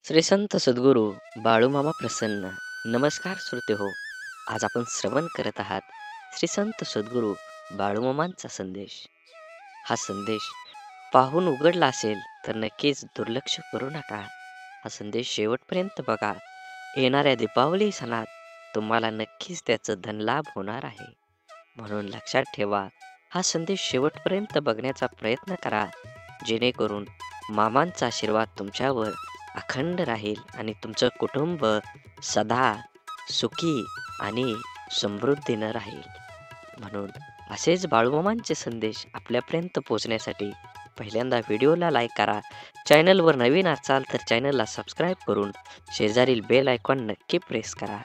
श्री संत सद्गुरू बाळूमामा प्रसन्न. नमस्कार श्रोते हो. आज आपण श्रवण करत आहात श्री संत सद्गुरू बाळूमामांचा संदेश. हा संदेश पाहून उघडला असेल तर नक्कीच दुर्लक्ष करू नका. हा संदेश शेवटपर्यंत बघा. येणाऱ्या दीपावली सणात तुम्हाला नक्कीच त्याचं धनलाभ होणार आहे. म्हणून लक्षात ठेवा, हा संदेश शेवटपर्यंत बघण्याचा प्रयत्न करा, जेणेकरून मामांचा आशीर्वाद तुमच्यावर अखंड राहील आणि तुमचं कुटुंब सदा सुखी आणि समृद्धीनं राहील. म्हणून असेच बाळूमामांचे संदेश आपल्यापर्यंत पोहोचण्यासाठी पहिल्यांदा व्हिडिओला लाईक करा. चॅनलवर नवीन असाल तर चॅनलला सबस्क्राईब करून शेजारील बेल आयकॉन नक्की प्रेस करा.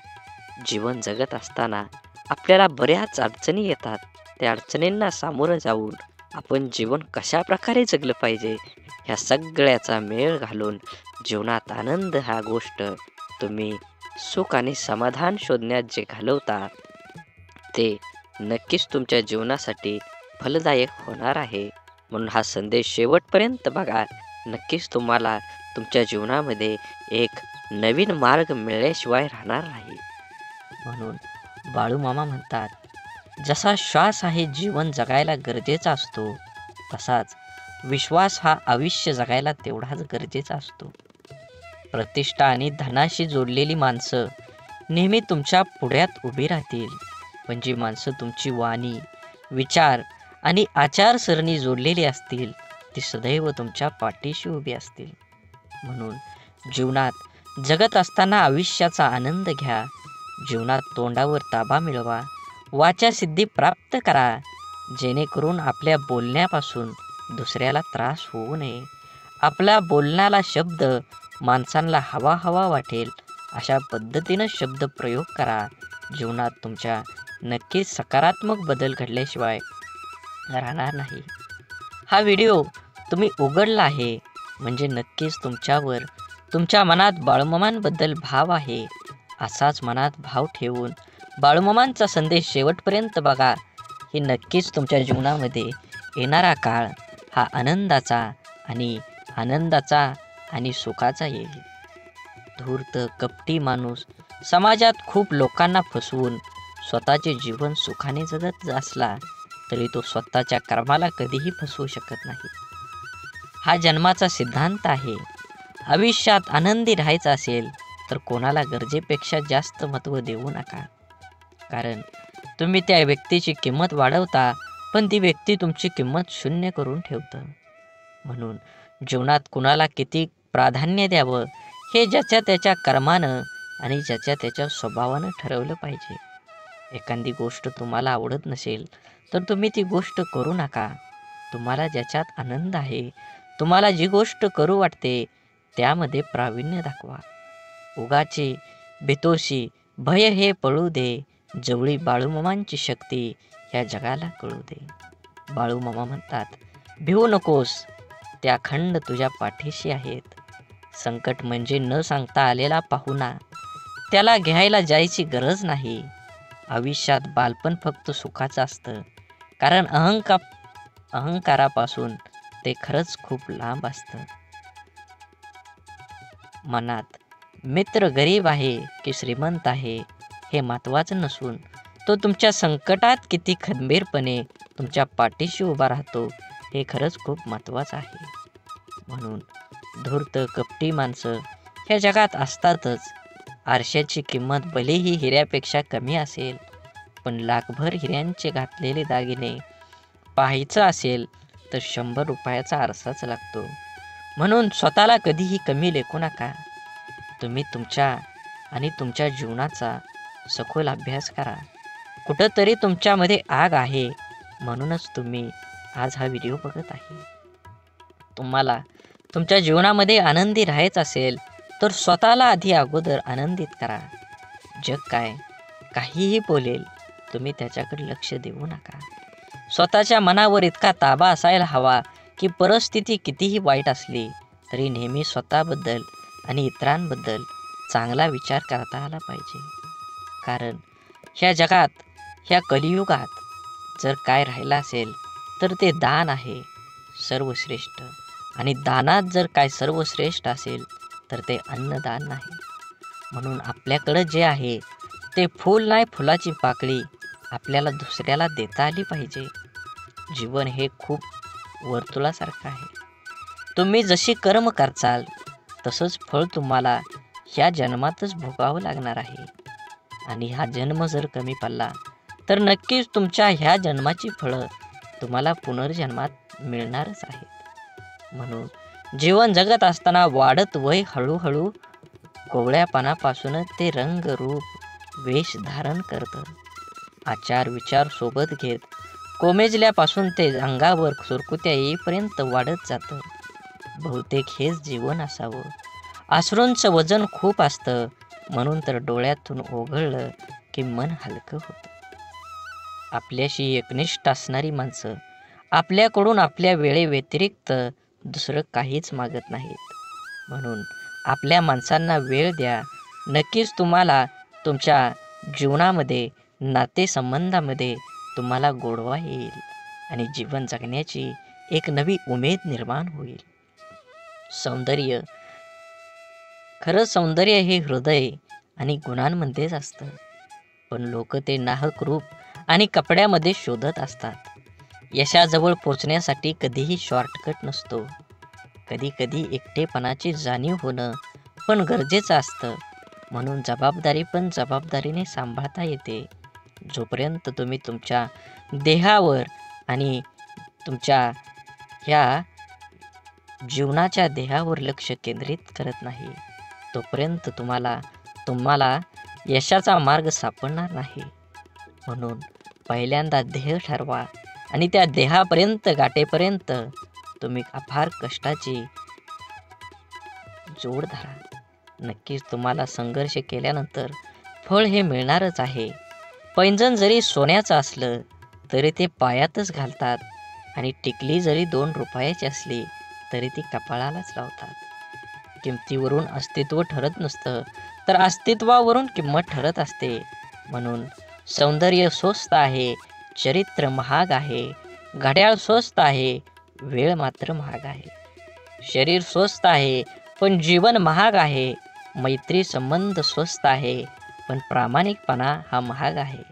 जीवन जगत असताना आपल्याला बऱ्याच अडचणी येतात. त्या अडचणींना सामोरं जाऊन आपण जीवन कशा प्रकारे जगलं पाहिजे, ह्या सगळ्याचा मेळ घालून जीवनात आनंद हा गोष्ट तुम्ही सुख आणि समाधान शोधण्यात जे घालवता, ते नक्कीच तुमच्या जीवनासाठी फलदायक होणार आहे. म्हणून हा संदेश शेवटपर्यंत बघा. नक्कीच तुम्हाला तुमच्या जीवनामध्ये एक नवीन मार्ग मिळाल्याशिवाय राहणार नाही. म्हणून बाळूमामा म्हणतात, जसा श्वास आहे जीवन जगायला गरजेचा असतो, तसाच विश्वास हा आयुष्य जगायला तेवढाच गरजेचा असतो. प्रतिष्ठा आणि धनाशी जोडलेली माणसं नेहमी तुमच्या पुढ्यात उभी राहतील, पण जी माणसं तुमची वाणी, विचार आणि आचारसरणी जोडलेली असतील, ती सदैव तुमच्या पाठीशी उभी असतील. म्हणून जीवनात जगत असताना आयुष्याचा आनंद घ्या. जीवनात तोंडावर ताबा मिळवा, वाचासिद्धी प्राप्त करा, जेणेकरून आपल्या बोलण्यापासून दुसऱ्याला त्रास होऊ नये. आपल्या बोलण्याला शब्द माणसांना हवा हवा वाटेल अशा पद्धतीनं शब्द प्रयोग करा. जीवनात तुमच्या नक्कीच सकारात्मक बदल घडल्याशिवाय राहणार नाही. हा व्हिडिओ तुम्ही उघडला आहे म्हणजे नक्कीच तुमच्यावर, तुमच्या मनात बाळूमामांबद्दल भाव आहे. असाच मनात भाव ठेवून बाळूमामांचा संदेश शेवटपर्यंत बघा. हे नक्कीच तुमच्या जीवनामध्ये येणारा काळ हा आनंदाचा आणि सुखाचा येईल. धूर्त कपटी माणूस समाजात खूप लोकांना फसवून स्वतःचे जीवन सुखाने जगत असला तरी तो स्वतःच्या कर्माला कधीही फसवू शकत नाही. हा जन्माचा सिद्धांत आहे. आयुष्यात आनंदी राहायचं असेल तर कोणाला गरजेपेक्षा जास्त महत्त्व देऊ नका. कारण तुम्ही त्या व्यक्तीची किंमत वाढवता, पण ती व्यक्ती तुमची किंमत शून्य करून ठेवतं. म्हणून जीवनात कुणाला किती प्राधान्य द्यावं हे ज्याच्या त्याच्या कर्मानं आणि ज्याच्या त्याच्या स्वभावानं ठरवलं पाहिजे. एखादी गोष्ट तुम्हाला आवडत नसेल तर तुम्ही ती गोष्ट करू नका. तुम्हाला ज्याच्यात आनंद आहे, तुम्हाला जी गोष्ट करू वाटते, त्यामध्ये प्रावीण्य दाखवा. उगाची बेतोशी भय हे पळू दे, जवळी बाळूमामांची शक्ती ह्या जगाला कळू दे. बाळूमामा म्हणतात, भिवू नकोस, त्या अखंड तुझ्या पाठीशी आहेत. संकट म्हणजे न सांगता आलेला पाहुणा, त्याला घ्यायला जायची गरज नाही. आयुष्यात बालपण फक्त सुखाचं असतं, कारण अहंकारापासून ते खरंच खूप लांब असतं. मनात मित्र गरीब आहे की श्रीमंत आहे हे महत्त्वाचं नसून, तो तुमच्या संकटात किती खंबीरपणे तुमच्या पाठीशी उभा राहतो हे खरंच खूप महत्त्वाचं आहे. म्हणून धूर्त कपटी माणसं ह्या जगात असतातच. आरशाची किंमत भलेही हिऱ्यापेक्षा कमी असेल, पण लाखभर हिऱ्यांचे घातलेले दागिने पाहायचं असेल तर 100 रुपयाचा आरसाच लागतो. म्हणून स्वतःला कधीही कमी लेखू नका. तुम्ही तुमच्या जीवनाचा सखोल अभ्यास करा. कुठंतरी तुमच्यामध्ये आग आहे, म्हणूनच तुम्ही आज हा व्हिडिओ बघत आहे. तुम्हाला तुमच्या जीवनामध्ये आनंदी राहायचं असेल तर स्वतःला आधी अगोदर आनंदित करा. जग काहीही बोलेल, तुम्ही त्याच्याकडे लक्ष देऊ नका. स्वतःच्या मनावर इतका ताबा असायला हवा की परिस्थिती कितीही वाईट असली तरी नेहमी स्वतःबद्दल आणि इतरांबद्दल चांगला विचार करता आला पाहिजे. कारण ह्या जगात, ह्या कलियुगात जर काय राहिलं असेल तर ते दान आहे सर्वश्रेष्ठ. आणि दानात जर काय सर्वश्रेष्ठ असेल तर ते अन्नदान नाही. म्हणून आपल्याकडं जे आहे ते फूल नाही, फुलाची पाकळी आपल्याला दुसऱ्याला देता आली पाहिजे. जीवन हे खूप वर्तुळासारखं आहे. तुम्ही जशी कर्म करचाल तसंच फळ तुम्हाला ह्या जन्मातच भोगावं लागणार आहे. आणि हा जन्म जर कमी पडला तर नक्कीच तुमच्या ह्या जन्माची फळं तुम्हाला पुनर्जन्मात मिळणारच आहेत. म्हणून जीवन जगत असताना वाढत वय हळूहळू कोवळ्यापणापासून ते रंग रूप वेश धारण करतं. आचार विचार सोबत घेत कोमेजल्यापासून ते अंगावर सुरकुत्या येईपर्यंत वाढत जातं. बहुतेक हेच जीवन असावं. अश्रूंचं वजन खूप असतं, म्हणून तर डोळ्यातून ओघळलं की मन हलकं होतं. आपल्याशी एकनिष्ठ असणारी माणसं आपल्याकडून आपल्या वेळेव्यतिरिक्त दुसरं काहीच मागत नाहीत. म्हणून आपल्या माणसांना वेळ द्या. नक्कीच तुम्हाला तुमच्या जीवनामध्ये, नातेसंबंधामध्ये तुम्हाला गोडवा येईल आणि जीवन जगण्याची एक नवी उमेद निर्माण होईल. सौंदर्य, खरं सौंदर्य हे हृदय आणि गुणांमध्येच असतं, पण लोक ते नाहक रूप आणि कपड्यामध्ये शोधत असतात. यशाजवळ पोचण्यासाठी कधीही शॉर्टकट नसतो. कधी कधी एकटेपणाची जाणीव होणं पण गरजेचं असतं. म्हणून जबाबदारी पण जबाबदारीने सांभाळता येते. जोपर्यंत तुम्ही तुमच्या देहावर आणि तुमच्या ह्या जीवनाच्या देहावर लक्ष केंद्रित करत नाही, तोपर्यंत तुम्हाला यशाचा मार्ग सापडणार नाही. म्हणून पहिल्यांदा ध्येय ठरवा आणि त्या देहापर्यंत गाठेपर्यंत तुम्ही अपार कष्टाची जोड धरा. नक्कीच तुम्हाला संघर्ष केल्यानंतर फळ हे मिळणारच आहे. पैंजण जरी सोन्याचं असलं तरी ते पायातच घालतात आणि टिकली जरी 2 रुपयाची असली तरी ती कपाळालाच लावतात. किमतीवरून अस्तित्व ठरत नसतं, तर अस्तित्वावरून किंमत ठरत असते. म्हणून सौंदर्य स्वस्त आहे, चरित्र महाग आहे, घड्याळ स्वस्त आहे, वेळ मात्र महाग आहे. शरीर स्वस्त आहे पण जीवन महाग आहे. मैत्री संबंध स्वस्त आहे पण प्रामाणिकपणा हा महाग आहे.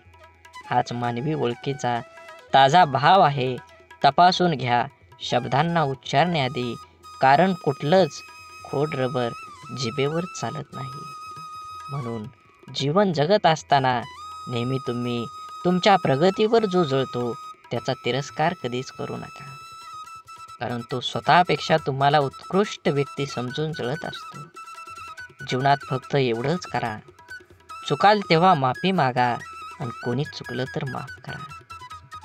हाच मानवी ओळखीचा ताजा भाव आहे. तपासून घ्या शब्दांना उच्चारण्याआधी, कारण कुठलंच खोड रबर जिभेवर चालत नाही. म्हणून जीवन जगत असताना नेहमी तुम्ही तुमच्या प्रगतीवर जो जळतो त्याचा तिरस्कार कधीच करू नका, कारण तो स्वतःपेक्षा तुम्हाला उत्कृष्ट व्यक्ती समजून जळत असतो. जीवनात फक्त एवढंच करा, चुकाल तेव्हा माफी मागा आणि कोणी चुकलं तर माफ करा.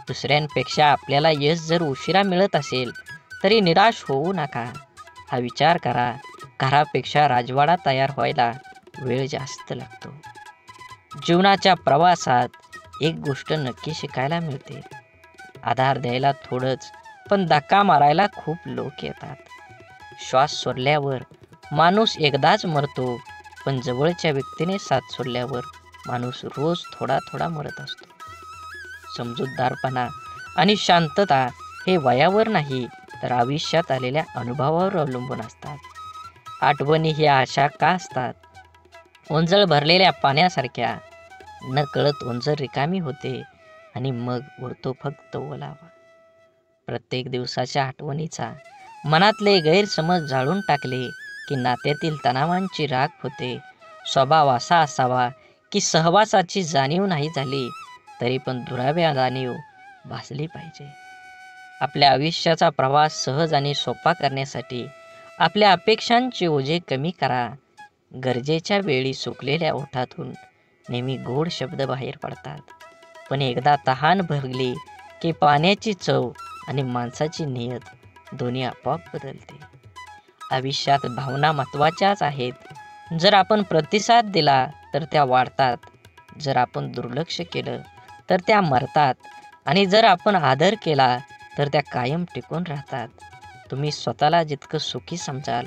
दुसऱ्यांपेक्षा आपल्याला यश जर उशिरा मिळत असेल तरी निराश होऊ नका. हा विचार करा, घरापेक्षा राजवाडा तयार व्हायला वेळ जास्त लागतो. जीवनाच्या प्रवासात एक गोष्ट नक्की शिकायला मिळते, आधार द्यायला थोडंच पण धक्का मारायला खूप लोक येतात. श्वास सोडल्यावर माणूस एकदाच मरतो, पण जवळच्या व्यक्तीने साथ सोडल्यावर माणूस रोज थोडा थोडा मरत असतो. समजूतदारपणा आणि शांतता हे वयावर नाही तर आयुष्यात आलेल्या अनुभवावर अवलंबून असतात. आठवणी ह्या अशा का असतात? ओंजळ भरलेल्या पाण्यासारख्या. न कळत ओंजळ रिकामी होते आणि मग उरतो फक्त ओलावा. प्रत्येक दिवसाच्या आठवणीचा मनातले गैरसमज जाळून टाकले की नात्यातील तणावांची राख होते. स्वभाव असा असावा की सहवासाची जाणीव नाही झाली तरी पण दुराव्या जाणीव भासली पाहिजे. आपल्या आयुष्याचा प्रवास सहज आणि सोपा करण्यासाठी आपल्या अपेक्षांचे ओझे कमी करा. गरजेच्या वेळी सुकलेल्या ओठातून नेहमी गोड शब्द बाहेर पडतात, पण एकदा तहान भरली की पाण्याची चव आणि माणसाची नियत दोन्ही आपोआप बदलते. आयुष्यात भावना महत्त्वाच्याच आहेत. जर आपण प्रतिसाद दिला तर त्या वाढतात, जर आपण दुर्लक्ष केलं तर त्या मरतात आणि जर आपण आदर केला तर त्या कायम टिकून राहतात. तुम्ही स्वतःला जितकं सुखी समजाल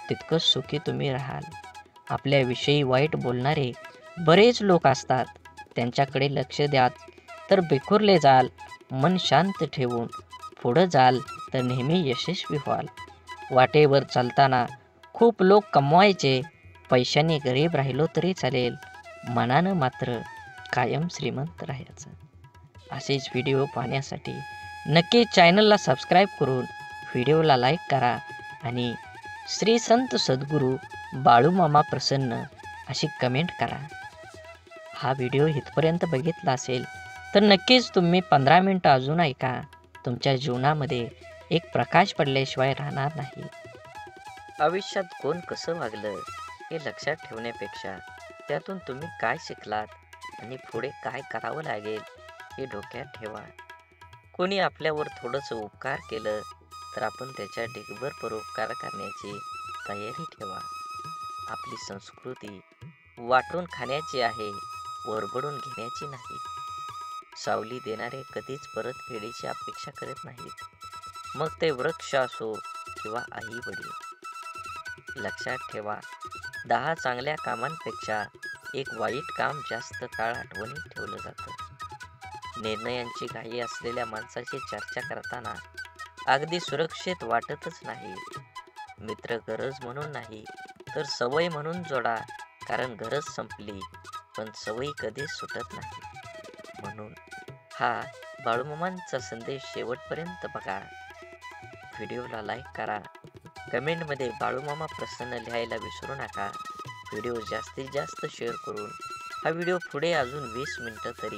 तितकं सुखी तुम्ही राहाल. आपल्याविषयी वाईट बोलणारे बरेच लोक असतात, त्यांच्याकडे लक्ष द्या तर बिखुरले जाल. मन शांत ठेवून पुढं जाल तर नेहमी यशस्वी व्हाल. वाटेवर चालताना खूप लोक कमवायचे, पैशाने गरीब राहिलो तरी चालेल, मनानं मात्र कायम श्रीमंत राहायचं. असेच व्हिडिओ पाहण्यासाठी नक्की चॅनलला सबस्क्राईब करून व्हिडिओला लाईक करा आणि श्री संत सद्गुरू बाळूमामा प्रसन्न अशी कमेंट करा. हा व्हिडिओ इथपर्यंत बघितला असेल तर नक्कीच तुम्ही 15 मिनटं अजून ऐका. तुमच्या जीवनामध्ये एक प्रकाश पडल्याशिवाय राहणार नाही. आयुष्यात कोण कसं वागलं हे लक्षात ठेवण्यापेक्षा त्यातून तुम्ही काय शिकलात आणि पुढे काय करावं लागेल हे डोक्यात ठेवा. कोणी आपल्यावर थोडंसं उपकार केलं तर आपण त्याच्या ढिगभर परोपकार करण्याची तयारी ठेवा. आपली संस्कृती वाटून खाण्याची आहे, ओरबडून घेण्याची नाही. सावली देणारे कधीच परतफेडीची अपेक्षा करत नाहीत, मग ते वृक्ष असो किंवा आई वडील. लक्षात ठेवा, 10 चांगल्या कामांपेक्षा एक वाईट काम जास्त काळ आठवणीत ठेवलं जातं. निर्णयांची घाई असलेल्या माणसाची चर्चा करताना अगदी सुरक्षित वाटतच नाही. मित्र गरज म्हणून नाही तर सवय म्हणून जोडा, कारण गरज संपली पण सवयी कधीच सुटत नाही. म्हणून हा बाळूमामांचा संदेश शेवटपर्यंत बघा. व्हिडिओला लाईक करा, कमेंटमध्ये बाळूमामा प्रसन्न लिहायला विसरू नका. व्हिडिओ जास्तीत जास्त शेअर करून हा व्हिडिओ पुढे अजून 20 मिनिटं तरी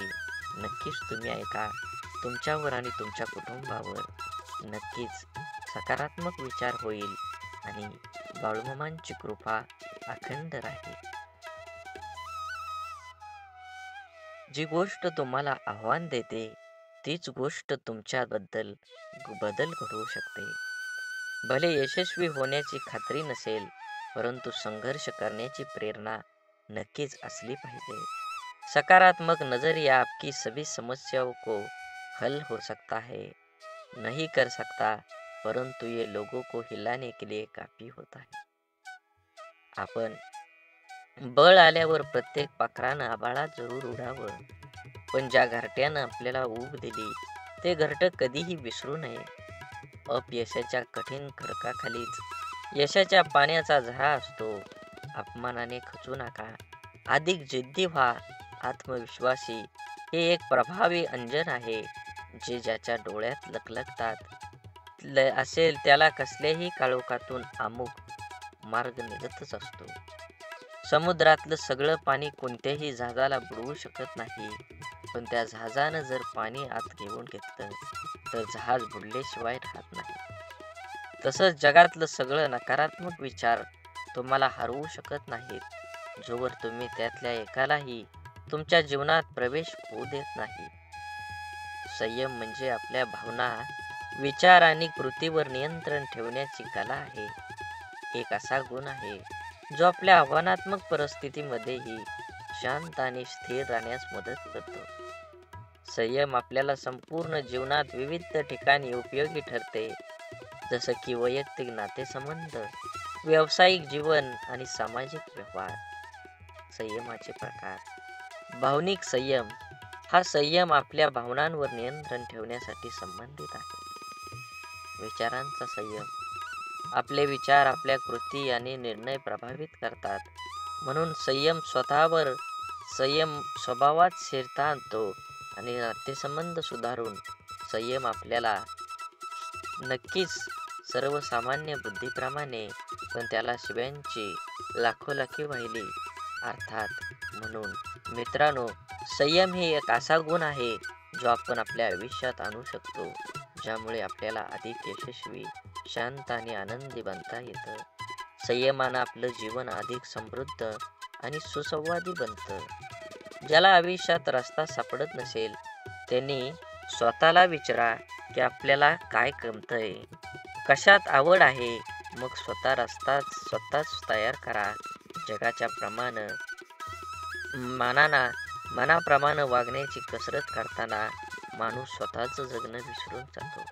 नक्कीच तुम्ही ऐका. तुमच्यावर आणि तुमच्या कुटुंबावर नक्कीच सकारात्मक विचार होईल आणि बाळूमामांची कृपा अखंड राहील. जी गोष्ट तुम्हाला आव्हान देते तीच गोष्ट तुमच्याबद्दल बदल घडवू शकते. भले यशस्वी होण्याची खात्री नसेल, परंतु संघर्ष करण्याची प्रेरणा नक्कीच असली पाहिजे. सकारात्मक नजरिया आपकी सभी समस्याओं को हल हो सकता है, नहीं कर सकता, परंतु ये लोगों को हिलाने के लिए काफी होता है. आपण बळ आल्यावर प्रत्येक पाखरानं आभाळात जरूर उडावं, पण ज्या घरट्यानं आपल्याला ऊब दिली ते घरटं कधीही विसरू नये. अपयशाच्या कठीण खडकाखालीच यशाच्या पाण्याचा झरा असतो. अपमानाने खचू नका, अधिक जिद्दी व्हा. आत्मविश्वासी हे एक प्रभावी अंजन आहे, जे ज्याच्या डोळ्यात लखलखतात असेल त्याला कसल्याही काळोखातून अमुक मार्ग निघतच असतो. समुद्रातलं सगळं पाणी कोणत्याही जहाजाला बुडवू शकत नाही, पण त्या जहाजानं जर पाणी आत घेऊन घेतलं तर जहाज बुडल्याशिवाय राहत नाही. तसंच जगातलं सगळं नकारात्मक विचार तुम्हाला हरवू शकत नाहीत, जोवर तुम्ही त्यातल्या एकालाही तुमच्या जीवनात प्रवेश होऊ देत नाही. संयम म्हणजे आपल्या भावना, विचार आणि कृतीवर नियंत्रण ठेवण्याची कला आहे. एक असा गुण आहे जो आपल्या आव्हानात्मक परिस्थितीमध्येही शांत आणि स्थिर राहण्यास मदत करतो. संयम आपल्याला संपूर्ण जीवनात विविध ठिकाणी उपयोगी ठरते, जसं की वैयक्तिक नातेसंबंध, व्यावसायिक जीवन आणि सामाजिक व्यवहार. संयमाचे प्रकार. भावनिक संयम. हा संयम आपल्या भावनांवर नियंत्रण ठेवण्यासाठी संबंधित आहे. विचारांचा संयम. आपले विचार आपल्या कृती आणि निर्णय प्रभावित करतात, म्हणून संयम स्वभावात स्थिरता आणतो आणि नातेसंबंध सुधारून संयम आपल्याला नक्कीच सर्वसामान्य बुद्धीप्रमाणे, पण त्याला शिव्यांची लाखोलाखी वाहिली अर्थात. म्हणून मित्रांनो, संयम हे एक असा गुण आहे जो आपण आपल्या आयुष्यात आणू शकतो, ज्यामुळे आपल्याला अधिक यशस्वी, शांत आणि आनंदी बनता येतं. संयमानं आपलं जीवन अधिक समृद्ध आणि सुसंवादी बनतं. ज्याला आयुष्यात रस्ता सापडत नसेल त्यांनी स्वतःला विचारा की आपल्याला काय जमतंय, कशात आवड आहे, मग स्वतःच तयार करा. जगाच्या मनाप्रमाणे वागण्याची कसरत करताना माणूस स्वतःचं जगणं विसरून जातो.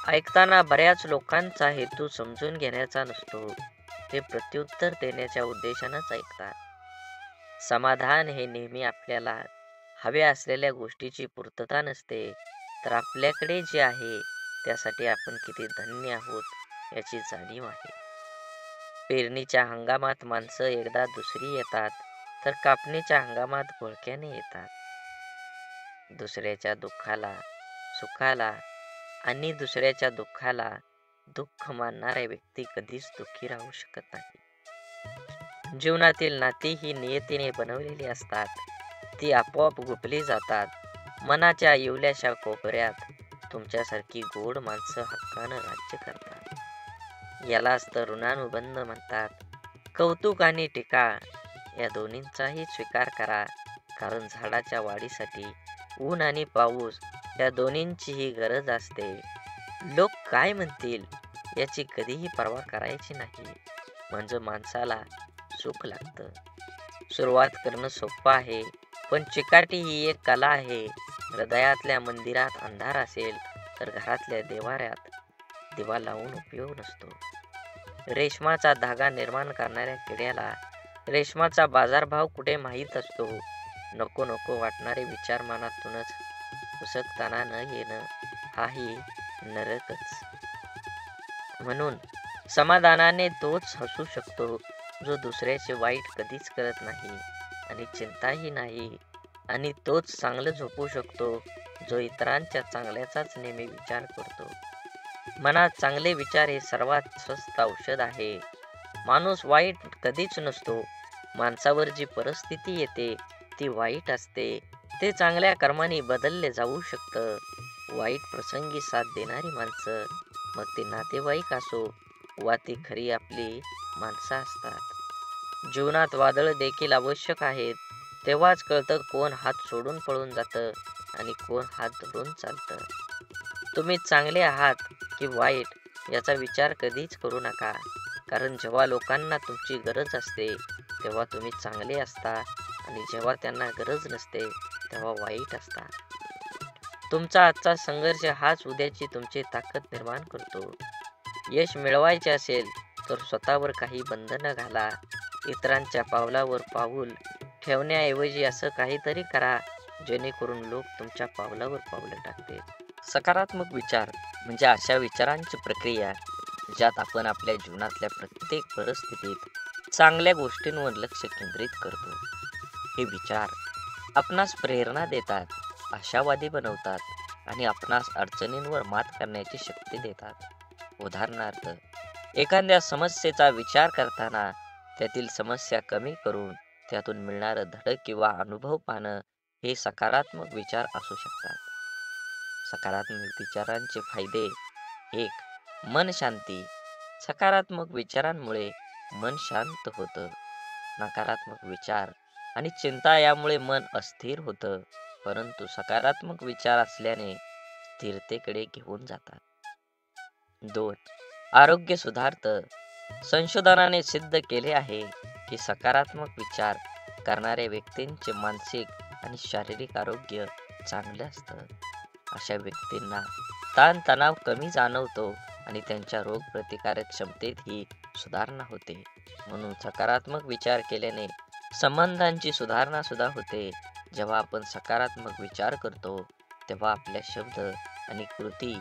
ऐकताना बऱ्याच लोकांचा हेतू समजून घेण्याचा नसतो, ते प्रत्युत्तर देण्याच्या उद्देशानंच ऐकतात. समाधान हे नेहमी आपल्याला हव्या असलेल्या गोष्टीची पूर्तता नसते, तर आपल्याकडे जे आहे त्यासाठी आपण किती धन्य आहोत याची जाणीव आहे. पेरणीच्या हंगामात माणसं एकदा दुसरी येतात, तर कापणीच्या हंगामात घोळक्याने येतात. दुसऱ्याच्या दुःखाला, सुखाला आणि दुसऱ्याच्या दुःखाला दुःख मानणाऱ्या व्यक्ती कधीच दुःखी राहू शकत नाही. जीवनातील नाती ही नियतीने बनवलेली असतात. ती आपोआप गुंफली जातात. मनाच्या इवल्याशा कोपऱ्यात तुमच्यासारखी गोड माणसं हक्कानं राज्य करतात. यालाच तर ऋणानुबंध म्हणतात. कौतुक आणि टीका या दोन्हींचाही स्वीकार करा, कारण झाडाच्या वाढीसाठी ऊन आणि पाऊस या दोन्हींचीही गरज असते. लोक काय म्हणतील याची कधीही पर्वा करायची नाही, म्हणजे माणसाला सुख लागतं. सुरुवात करणं सोपं आहे, पण चिकाटी ही एक कला आहे. हृदयातल्या मंदिरात अंधार असेल तर घरातल्या देवाऱ्यात दिवा लावून उपयोग नसतो. रेशमाचा धागा निर्माण करणाऱ्या किड्याला रेशमाचा बाजारभाव कुठे माहीत असतो. नको नको वाटणारे विचार मनातूनच उसकताना न येणं हाही नरकच. म्हणून समाधानाने तोच हसू शकतो जो दुसऱ्याचे वाईट कधीच करत नाही आणि चिंताही नाही, आणि तोच चांगलं झोपू शकतो जो इतरांच्या चांगल्याचाच नेहमी विचार करतो. मनात चांगले विचार हे सर्वात स्वस्त औषध आहे. माणूस वाईट कधीच नसतो. माणसावर जी परिस्थिती येते ती वाईट असते. ते चांगल्या कर्माने बदलले जाऊ शकतं. वाईट प्रसंगी साथ देणारी माणसं, मग ते नातेवाईक असो वा ती खरी आपली माणसं असतात. जीवनात वादळ देखील आवश्यक आहेत. तेव्हाच कळतं कोण हात सोडून पळून जातं आणि कोण हात धरून चालतं. तुम्ही चांगले आहात की वाईट याचा विचार कधीच करू नका, कारण जेव्हा लोकांना तुमची गरज असते तेव्हा तुम्ही चांगले असता, आणि जेव्हा त्यांना गरज नसते तेव्हा वाईट असता. तुमचा आजचा संघर्ष हाच उद्याची तुमची ताकद निर्माण करतो. यश मिळवायचे असेल तर स्वतःवर काही बंधनं घाला. इतरांच्या पावलावर पाऊल ठेवण्याऐवजी असं काहीतरी करा जेणेकरून लोक तुमच्या पावलावर पावलं टाकतील. सकारात्मक विचार म्हणजे अशा विचारांची प्रक्रिया ज्यात आपण आपल्या जीवनातल्या प्रत्येक परिस्थितीत चांगल्या गोष्टींवर लक्ष केंद्रित करतो. हे विचार आपणास प्रेरणा देतात, आशावादी बनवतात आणि आपणास अडचणींवर मात करण्याची शक्ती देतात. उदाहरणार्थ, एखाद्या समस्येचा विचार करताना त्यातील समस्या कमी करून त्यातून मिळणारं धडक किंवा अनुभव पाहणं हे सकारात्मक विचार असू शकतात. सकारात्मक विचारांचे फायदे: 1. मन शांती. सकारात्मक विचारांमुळे मन शांत होतं. नकारात्मक विचार आणि चिंता यामुळे मन अस्थिर होतं, परंतु सकारात्मक विचार असल्याने स्थिरतेकडे घेऊन जातात. 2. आरोग्य सुधारतं. संशोधनाने सिद्ध केले आहे की सकारात्मक विचार करणाऱ्या व्यक्तींचे मानसिक आणि शारीरिक आरोग्य चांगलं असतं. अशा व्यक्तींना ताणतणाव कमी जाणवतो आणि त्यांच्या रोगप्रतिकारक क्षमतेतही सुधारणा होते. म्हणून सकारात्मक विचार केल्याने संबंधांची सुधारणा सुद्धा होते. जेव्हा आपण सकारात्मक विचार करतो तेव्हा आपल्या शब्द आणि कृती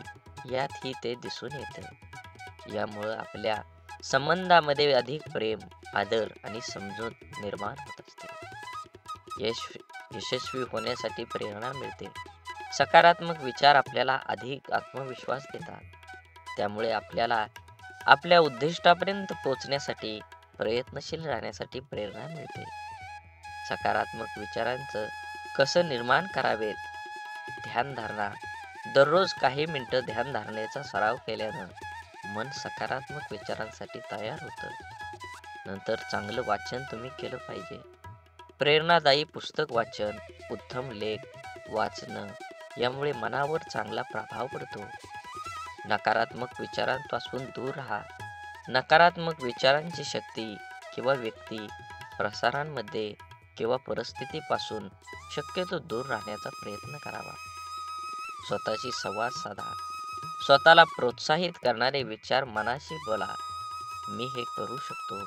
यातही ते दिसून येतं. यामुळं आपल्या संबंधामध्ये अधिक प्रेम, आदर आणि समजूत निर्माण होत असते. यशस्वी होण्यासाठी प्रेरणा मिळते. सकारात्मक विचार आपल्याला अधिक आत्मविश्वास देतात. त्यामुळे आपल्याला आपल्या उद्दिष्टापर्यंत पोहोचण्यासाठी प्रयत्नशील राहण्यासाठी प्रेरणा मिळते. सकारात्मक विचारांचं कसं निर्माण करावेत? ध्यानधारणा. दररोज काही मिनिटं ध्यानधारणेचा सराव केल्यानं मन सकारात्मक विचारांसाठी तयार होतं. नंतर चांगलं वाचन तुम्ही केलं पाहिजे. प्रेरणादायी पुस्तक वाचन, उत्तम लेख वाचणं यामुळे मनावर चांगला प्रभाव पडतो. नकारात्मक विचारांपासून दूर राहा. नकारात्मक विचारांची शक्ती किंवा व्यक्ती, प्रसारांमध्ये किंवा परिस्थितीपासून शक्यतो दूर राहण्याचा प्रयत्न करावा. स्वतःशी संवाद साधा. स्वतःला प्रोत्साहित करणारे विचार मनाशी बोला. मी हे करू शकतो,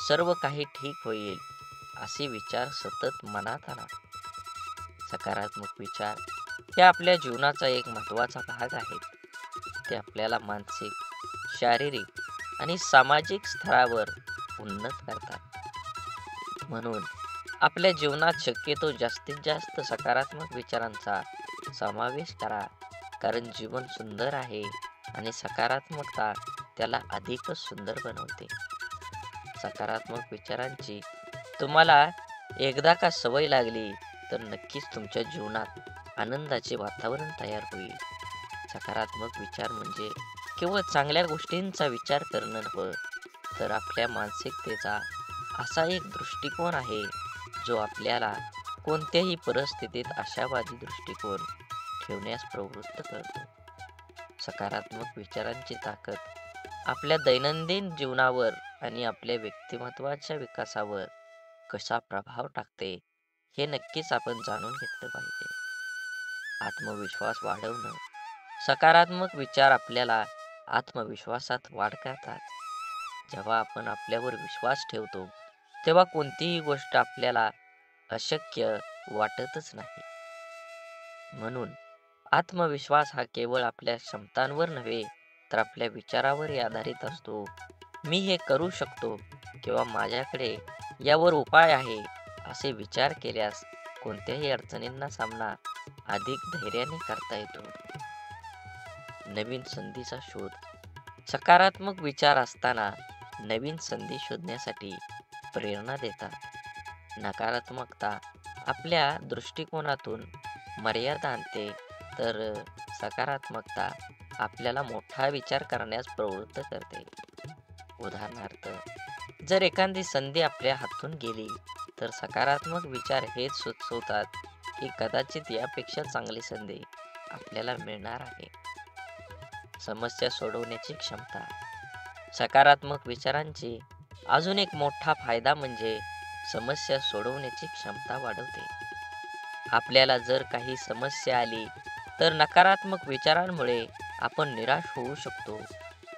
सर्व काही ठीक होईल, असे विचार सतत मनात आणा. सकारात्मक विचार हे आपल्या जीवनाचा एक महत्त्वाचा भाग आहे. ते आपल्याला मानसिक, शारीरिक आणि सामाजिक स्तरावर उन्नत करतात. म्हणून आपल्या जीवनात शक्यतो जास्तीत जास्त सकारात्मक विचारांचा समावेश करा, कारण जीवन सुंदर आहे आणि सकारात्मकता त्याला अधिकच सुंदर बनवते. सकारात्मक विचारांची तुम्हाला एकदा का सवय लागली तर नक्कीच तुमच्या जीवनात आनंदाचे वातावरण तयार होईल. सकारात्मक विचार म्हणजे केवळ चांगल्या गोष्टींचा विचार करणं नव्हे, तर आपल्या मानसिकतेचा असा एक दृष्टिकोन आहे जो आपल्याला कोणत्याही परिस्थितीत आशावादी दृष्टिकोन ठेवण्यास प्रवृत्त करतो. सकारात्मक विचारांची ताकद आपल्या दैनंदिन जीवनावर आणि आपल्या व्यक्तिमत्वाच्या विकासावर कसा प्रभाव टाकते हे नक्कीच आपण जाणून घेतलं पाहिजे. आत्मविश्वास वाढवणं. सकारात्मक विचार आपल्याला आत्मविश्वासात वाढ करतात. जेव्हा आपण आपल्यावर विश्वास ठेवतो तेव्हा कोणतीही गोष्ट आपल्याला अशक्य वाटतच नाही. म्हणून आत्मविश्वास हा केवळ आपल्या क्षमतांवर नव्हे तर आपल्या विचारावरही आधारित असतो. मी हे करू शकतो किंवा माझ्याकडे यावर उपाय आहे असे विचार केल्यास कोणत्याही अडचणींना सामना अधिक धैर्याने करता येतो. नवीन संधीचा शोध. सकारात्मक विचार असताना नवीन संधी शोधण्यासाठी प्रेरणा देतात. नकारात्मकता आपल्या दृष्टिकोनातून मर्यादा आणते, तर सकारात्मकता आपल्याला मोठा विचार करण्यास प्रवृत्त करते. उदाहरणार्थ, जर एखादी संधी आपल्या हातून गेली तर सकारात्मक विचार हेच सुचवतात की कदाचित यापेक्षा चांगली संधी आपल्याला मिळणार आहे. समस्या सोडवण्याची क्षमता. सकारात्मक विचारांची अजून एक मोठा फायदा म्हणजे समस्या सोडवण्याची क्षमता वाढवते. आपल्याला जर काही समस्या आली तर नकारात्मक विचारांमुळे आपण निराश होऊ शकतो,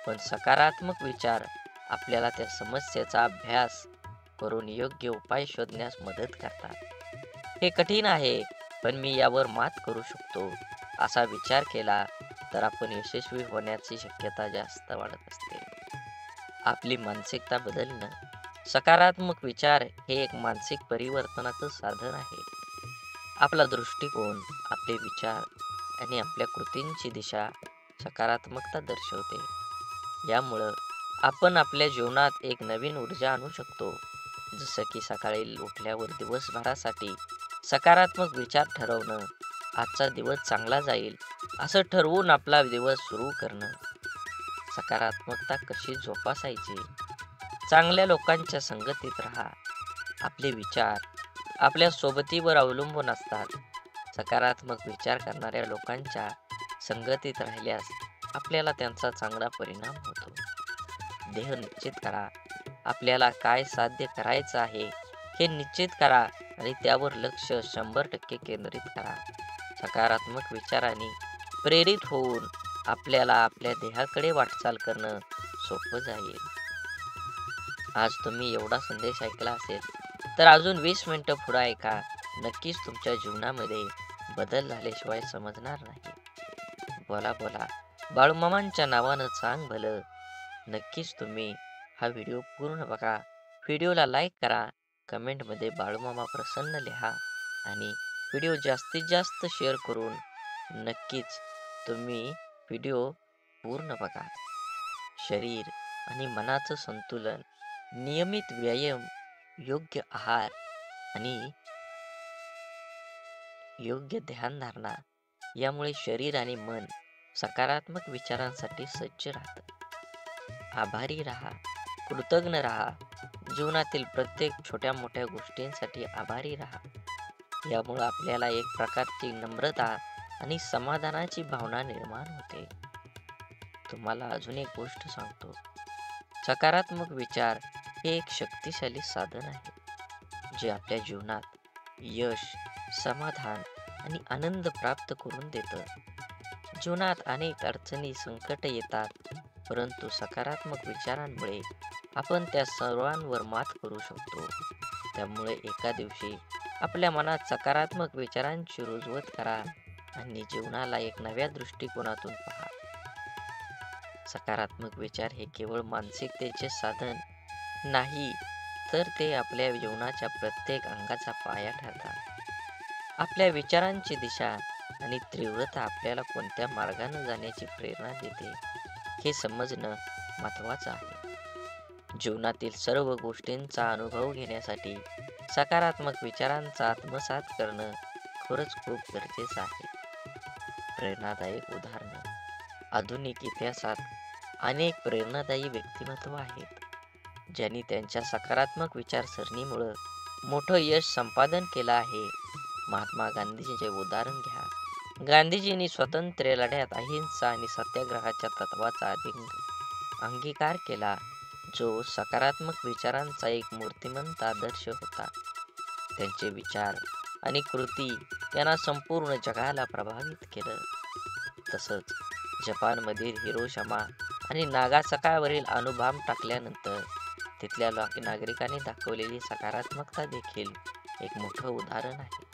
पण सकारात्मक विचार आपल्याला त्या समस्येचा अभ्यास करून योग्य उपाय शोधण्यास मदत करतात. हे कठीण आहे, पण मी यावर मात करू शकतो असा विचार केला तर आपण यशस्वी होण्याची शक्यता जास्त वाढत असते. आपली मानसिकता बदलणं. सकारात्मक विचार हे एक मानसिक परिवर्तनाचं साधन आहे. आपला दृष्टिकोन, आपले विचार आणि आपल्या कृतींची दिशा सकारात्मकता दर्शवते. यामुळं आपण आपल्या जीवनात एक नवीन ऊर्जा आणू शकतो. जसं की सकाळी उठल्यावर दिवसभरासाठी सकारात्मक विचार ठरवणं, आजचा दिवस चांगला जाईल असं ठरवून आपला दिवस सुरू करणं. सकारात्मकता कशी जोपासायची. चांगल्या लोकांच्या संगतीत राहा. आपले विचार आपल्या सोबतीवर अवलंबून असतात. सकारात्मक विचार करणाऱ्या लोकांच्या संगतीत राहिल्यास आपल्याला त्यांचा चांगला परिणाम होतो. ध्येय निश्चित करा. आपल्याला काय साध्य करायचं आहे हे निश्चित करा आणि त्यावर लक्ष 100% केंद्रित करा. सकारात्मक विचारांनी प्रेरित होऊन आपल्याला आपल्या ध्येयाकडे वाटचाल करणं सोपं जाईल. आज तुम्ही एवढा संदेश ऐकला असेल तर अजून 20 मिनिटं पुढे ऐका. नक्कीच तुमच्या जीवनामध्ये बदल झाल्याशिवाय समजणार नाही. बोला बोला बाळूमामांच्या नावानं सांग भलं. नक्कीच तुम्ही हा व्हिडिओ पूर्ण बघा. व्हिडिओला लाईक करा, कमेंटमध्ये बाळूमामा प्रसन्न लिहा आणि व्हिडिओ जास्तीत जास्त शेअर करून नक्कीच तुम्ही व्हिडिओ पूर्ण बघा. शरीर आणि मनाचं संतुलन, नियमित व्यायाम, योग्य आहार आणि योग्य ध्यानधारणा यामुळे शरीर आणि मन सकारात्मक विचारांसाठी सज्ज राहतं. आभारी राहा, कृतज्ञ राहा. जीवनातील प्रत्येक छोट्या मोठ्या गोष्टींसाठी आभारी राहा. यामुळे आपल्याला एक प्रकारची नम्रता आणि समाधानाची भावना निर्माण होते. तुम्हाला अजून एक गोष्ट सांगतो. सकारात्मक विचार हे एक शक्तिशाली साधन आहे जे आपल्या जीवनात यश, समाधान आणि आनंद प्राप्त करून देतं. जीवनात अनेक अडचणी, संकट येतात, परंतु सकारात्मक विचारांमुळे आपण त्या सर्वांवर मात करू शकतो. त्यामुळे एका दिवशी आपल्या मनात सकारात्मक विचारांची रुजवत करा आणि जीवनाला एक नव्या दृष्टिकोनातून पहा. सकारात्मक विचार हे केवळ मानसिकतेचे साधन नाही, तर ते आपल्या जीवनाच्या प्रत्येक अंगाचा पाया ठरतात. आपल्या विचारांची दिशा आणि तीव्रता आपल्याला कोणत्या मार्गाने जाण्याची प्रेरणा देते हे समजणं महत्त्वाचं आहे. जीवनातील सर्व गोष्टींचा अनुभव घेण्यासाठी सकारात्मक विचारांचा आत्मसात करणं खरंच खूप गरजेचं आहे. प्रेरणादायक उदाहरणं. आधुनिक इतिहासात अनेक प्रेरणादायी व्यक्तिमत्व आहेत, ज्यांनी त्यांच्या सकारात्मक विचारसरणीमुळं मोठं यश संपादन केलं आहे. महात्मा गांधीजींचे उदाहरण घ्या. गांधीजींनी स्वातंत्र्य लढ्यात अहिंसा आणि सत्याग्रहाच्या तत्वाचा अंगीकार केला, जो सकारात्मक विचारांचा एक मूर्तिमंत आदर्श होता. त्यांचे विचार आणि कृती यांना संपूर्ण जगाला प्रभावित केलं. तसंच जपानमधील हिरोशिमा आणि नागासाकावरील अणुबॉम्ब टाकल्यानंतर तिथल्या नागरिकांनी दाखवलेली सकारात्मकता देखील एक मोठं उदाहरण आहे.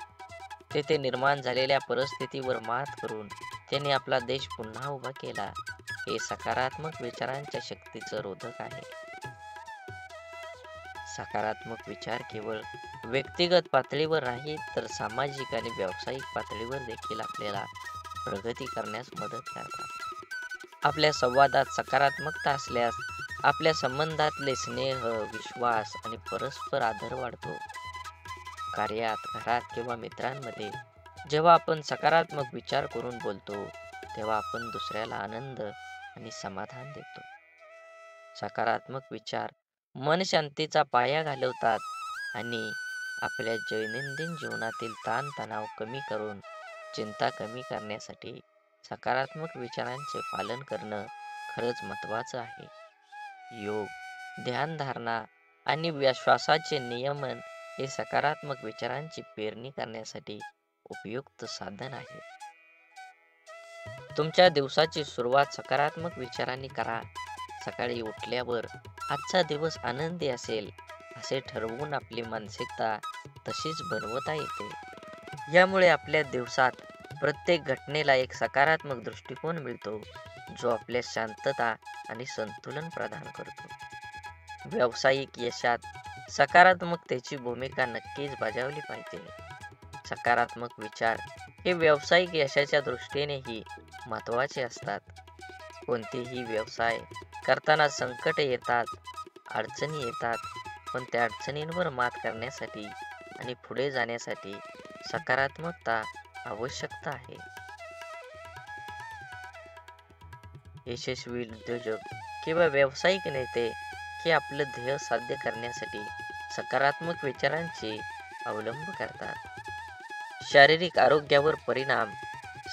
तेथे निर्माण झालेल्या परिस्थितीवर मात करून त्यांनी आपला देश पुन्हा उभा केला. हे सकारात्मक विचारांच्या शक्तीचं रोधक आहे. सकारात्मक विचार केवळ व्यक्तिगत पातळीवर नाही, तर सामाजिक आणि व्यावसायिक पातळीवर देखील आपल्याला प्रगती करण्यास मदत करतात. आपल्या संवादात सकारात्मकता असल्यास आपल्या संबंधातले स्नेह, विश्वास आणि परस्पर आदर वाढतो. कार्यात, घरात किंवा मित्रांमध्ये जेव्हा आपण सकारात्मक विचार करून बोलतो, तेव्हा आपण दुसऱ्याला आनंद आणि समाधान देतो. सकारात्मक विचार मन शांतीचा पाया घालवतात आणि आपल्या दैनंदिन जीवनातील ताणतणाव कमी करून चिंता कमी करण्यासाठी सकारात्मक विचारांचे पालन करणं खरंच महत्त्वाचं आहे. योग, ध्यानधारणा आणि श्वासाचे नियमन हे सकारात्मक विचारांची पेरणी करण्यासाठी उपयुक्त साधन आहे. तुमच्या दिवसाची सुरुवात सकारात्मक विचारांनी करा. सकाळी उठल्यावर आजचा दिवस आनंदी असेल असे ठरवून आपली मानसिकता तशीच बनवता येते. यामुळे आपल्या दिवसात प्रत्येक घटनेला एक सकारात्मक दृष्टिकोन मिळतो, जो आपल्या शांतता आणि संतुलन प्रदान करतो. व्यावसायिक यशात सकारात्मकतेची भूमिका नक्कीच बजावली पाहिजे. सकारात्मक विचार हे व्यावसायिक यशाच्या दृष्टीनेही महत्त्वाचे असतात. कोणतेही व्यवसाय करताना संकट येतात, अडचणी येतात, पण त्या अडचणींवर मात करण्यासाठी आणि पुढे जाण्यासाठी सकारात्मकता आवश्यकता आहे. यशस्वी उद्योजक किंवा व्यावसायिक नेते हे आपलं ध्येय साध्य करण्यासाठी सकारात्मक विचारांचे अवलंब करतात. शारीरिक आरोग्यावर परिणाम.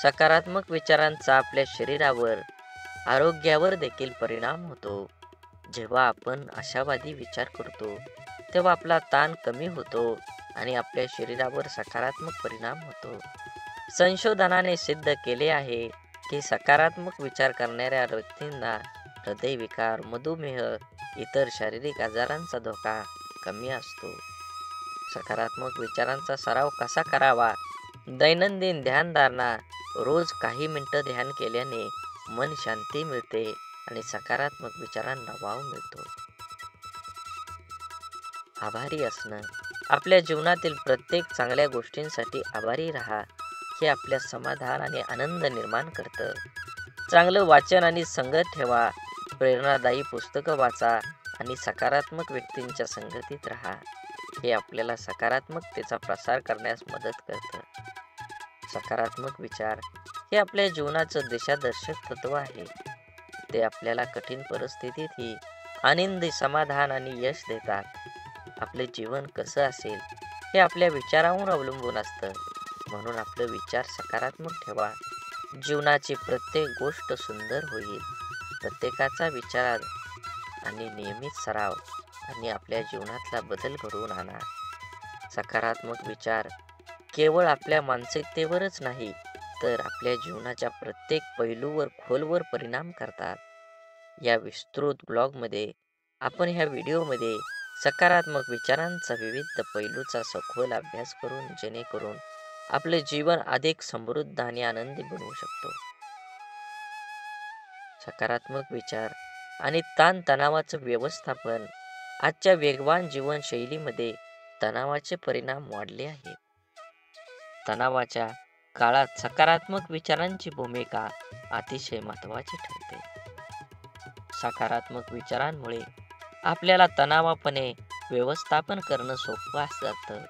सकारात्मक विचारांचा आपल्या शरीरावर, आरोग्यावर देखील परिणाम होतो. जेव्हा आपण आशावादी विचार करतो, तेव्हा आपला ताण कमी होतो आणि आपल्या शरीरावर सकारात्मक परिणाम होतो. संशोधनाने सिद्ध केले आहे की सकारात्मक विचार करणाऱ्या व्यक्तींना हृदयविकार, मधुमेह, इतर शारीरिक आजारांचा धोका कमी असतो. सकारात्मक विचारांचा सराव कसा करावा? दैनंदिन ध्यानधारणा. रोज काही मिनिटं ध्यान केल्याने मन शांती मिळते आणि सकारात्मक विचारांना वाव मिळतो. आभारी असणं. आपल्या जीवनातील प्रत्येक चांगल्या गोष्टींसाठी आभारी राहा. हे आपल्या समाधान आणि आनंद निर्माण करतं. चांगलं वाचन आणि संगत ठेवा. प्रेरणादायी पुस्तकं वाचा आणि सकारात्मक व्यक्तींच्या संगतीत राहा. हे आपल्याला सकारात्मकतेचा प्रसार करण्यास मदत करतं. सकारात्मक विचार हे आपल्या जीवनाचं दिशादर्शक तत्व आहे. ते आपल्याला कठीण परिस्थितीतही आनंदी, समाधान आणि यश देतात. आपले जीवन कसं असेल हे आपल्या विचारांवर अवलंबून असतं. म्हणून आपले विचार सकारात्मक ठेवा. जीवनाची प्रत्येक गोष्ट सुंदर होईल. प्रत्येकाचा विचार आणि नियमित सराव आणि आपल्या जीवनातला बदल घडवून आणा. सकारात्मक विचार केवळ आपल्या मानसिकतेवरच नाही, तर आपल्या जीवनाच्या प्रत्येक पैलूवर खोलवर परिणाम करतात. या विस्तृत ब्लॉगमध्ये आपण ह्या व्हिडिओमध्ये सकारात्मक विचारांचा विविध पैलूचा सखोल अभ्यास करून जेणेकरून आपले जीवन अधिक समृद्ध आणि आनंदी बनवू शकतो. सकारात्मक विचार आणि ताणतणावाचं व्यवस्थापन. आजच्या वेगवान जीवनशैलीमध्ये तणावाचे परिणाम वाढले आहेत. तणावाच्या काळात सकारात्मक विचारांची भूमिका अतिशय महत्त्वाची ठरते. सकारात्मक विचारांमुळे आपल्याला तणावापणे व्यवस्थापन करणं सोपं जातं.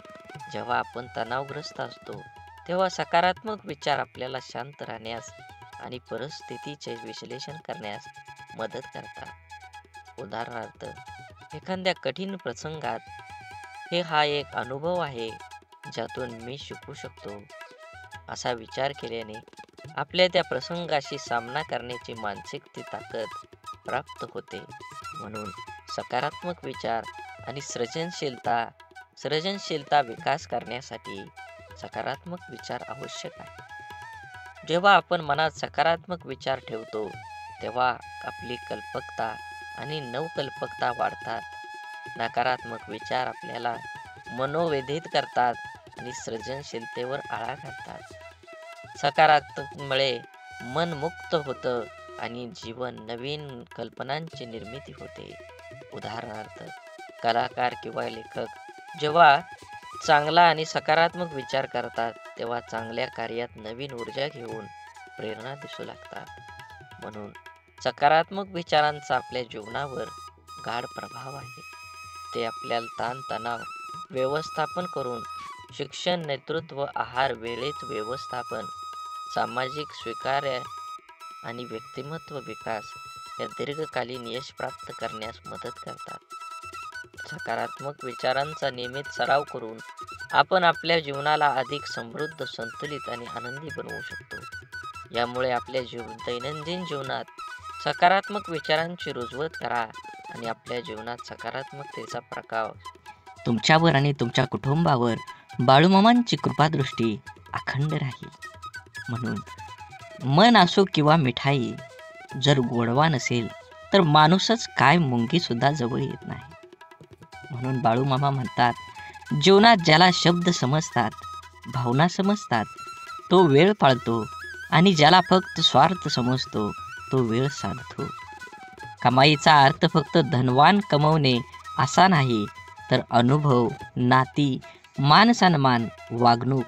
जेव्हा आपण तणावग्रस्त असतो तेव्हा सकारात्मक विचार आपल्याला शांत राहण्यास आणि परिस्थितीचे विश्लेषण करण्यास मदत करतात. उदाहरणार्थ, एखाद्या कठीण प्रसंगात हा एक अनुभव आहे ज्यातून मी शिकू शकतो असा विचार केल्याने आपल्या त्या प्रसंगाशी सामना करण्याची मानसिक ताकद प्राप्त होते. म्हणून सकारात्मक विचार आणि सर्जनशीलता विकास करण्यासाठी सकारात्मक विचार आवश्यक आहे. जेव्हा आपण मनात सकारात्मक विचार ठेवतो तेव्हा आपली कल्पकता आणि नवकल्पकता वाढतात. नकारात्मक विचार आपल्याला मनोव्यथित करतात आणि सृजनशीलतेवर आळा घालतात. सकारात्मकमुळे मन मुक्त होतं आणि जीवन नवीन कल्पनांची निर्मिती होते. उदाहरणार्थ, कलाकार किंवा लेखक जेव्हा चांगला आणि सकारात्मक विचार करतात तेव्हा चांगल्या कार्यात नवीन ऊर्जा घेऊन प्रेरणा दिसू लागतात. म्हणून सकारात्मक विचारांचा आपल्या जीवनावर गाढ प्रभाव आहे. ते आपल्याला ताणतणाव व्यवस्थापन करून शिक्षण, नेतृत्व, आहार, वेळेत व्यवस्थापन, सामाजिक स्वीकार्य आणि व्यक्तिमत्व विकास या दीर्घकालीन यश प्राप्त करण्यास मदत करतात. सकारात्मक विचारांचा नियमित सराव करून आपण आपल्या जीवनाला अधिक समृद्ध, संतुलित आणि आनंदी बनवू शकतो. यामुळे आपल्या दैनंदिन जीवनात सकारात्मक विचारांची रुजवत करा आणि आपल्या जीवनात सकारात्मकतेचा प्रभाव तुमच्यावर आणि तुमच्या कुटुंबावर बाळूमामांची कृपादृष्टी अखंड राहील. म्हणून मन असो किंवा मिठाई, जर गोडवा नसेल तर माणूसच काय मुंगी सुद्धा जवळ येत नाही. म्हणून बाळूमामा म्हणतात, जीवनात ज्याला शब्द समजतात, भावना समजतात, तो वेळ पाळतो आणि ज्याला फक्त स्वार्थ समजतो तो वेळ साधतो. कमाईचा अर्थ फक्त धनवान कमवणे असा नाही, तर अनुभव, नाती, मान सन्मान, वागणूक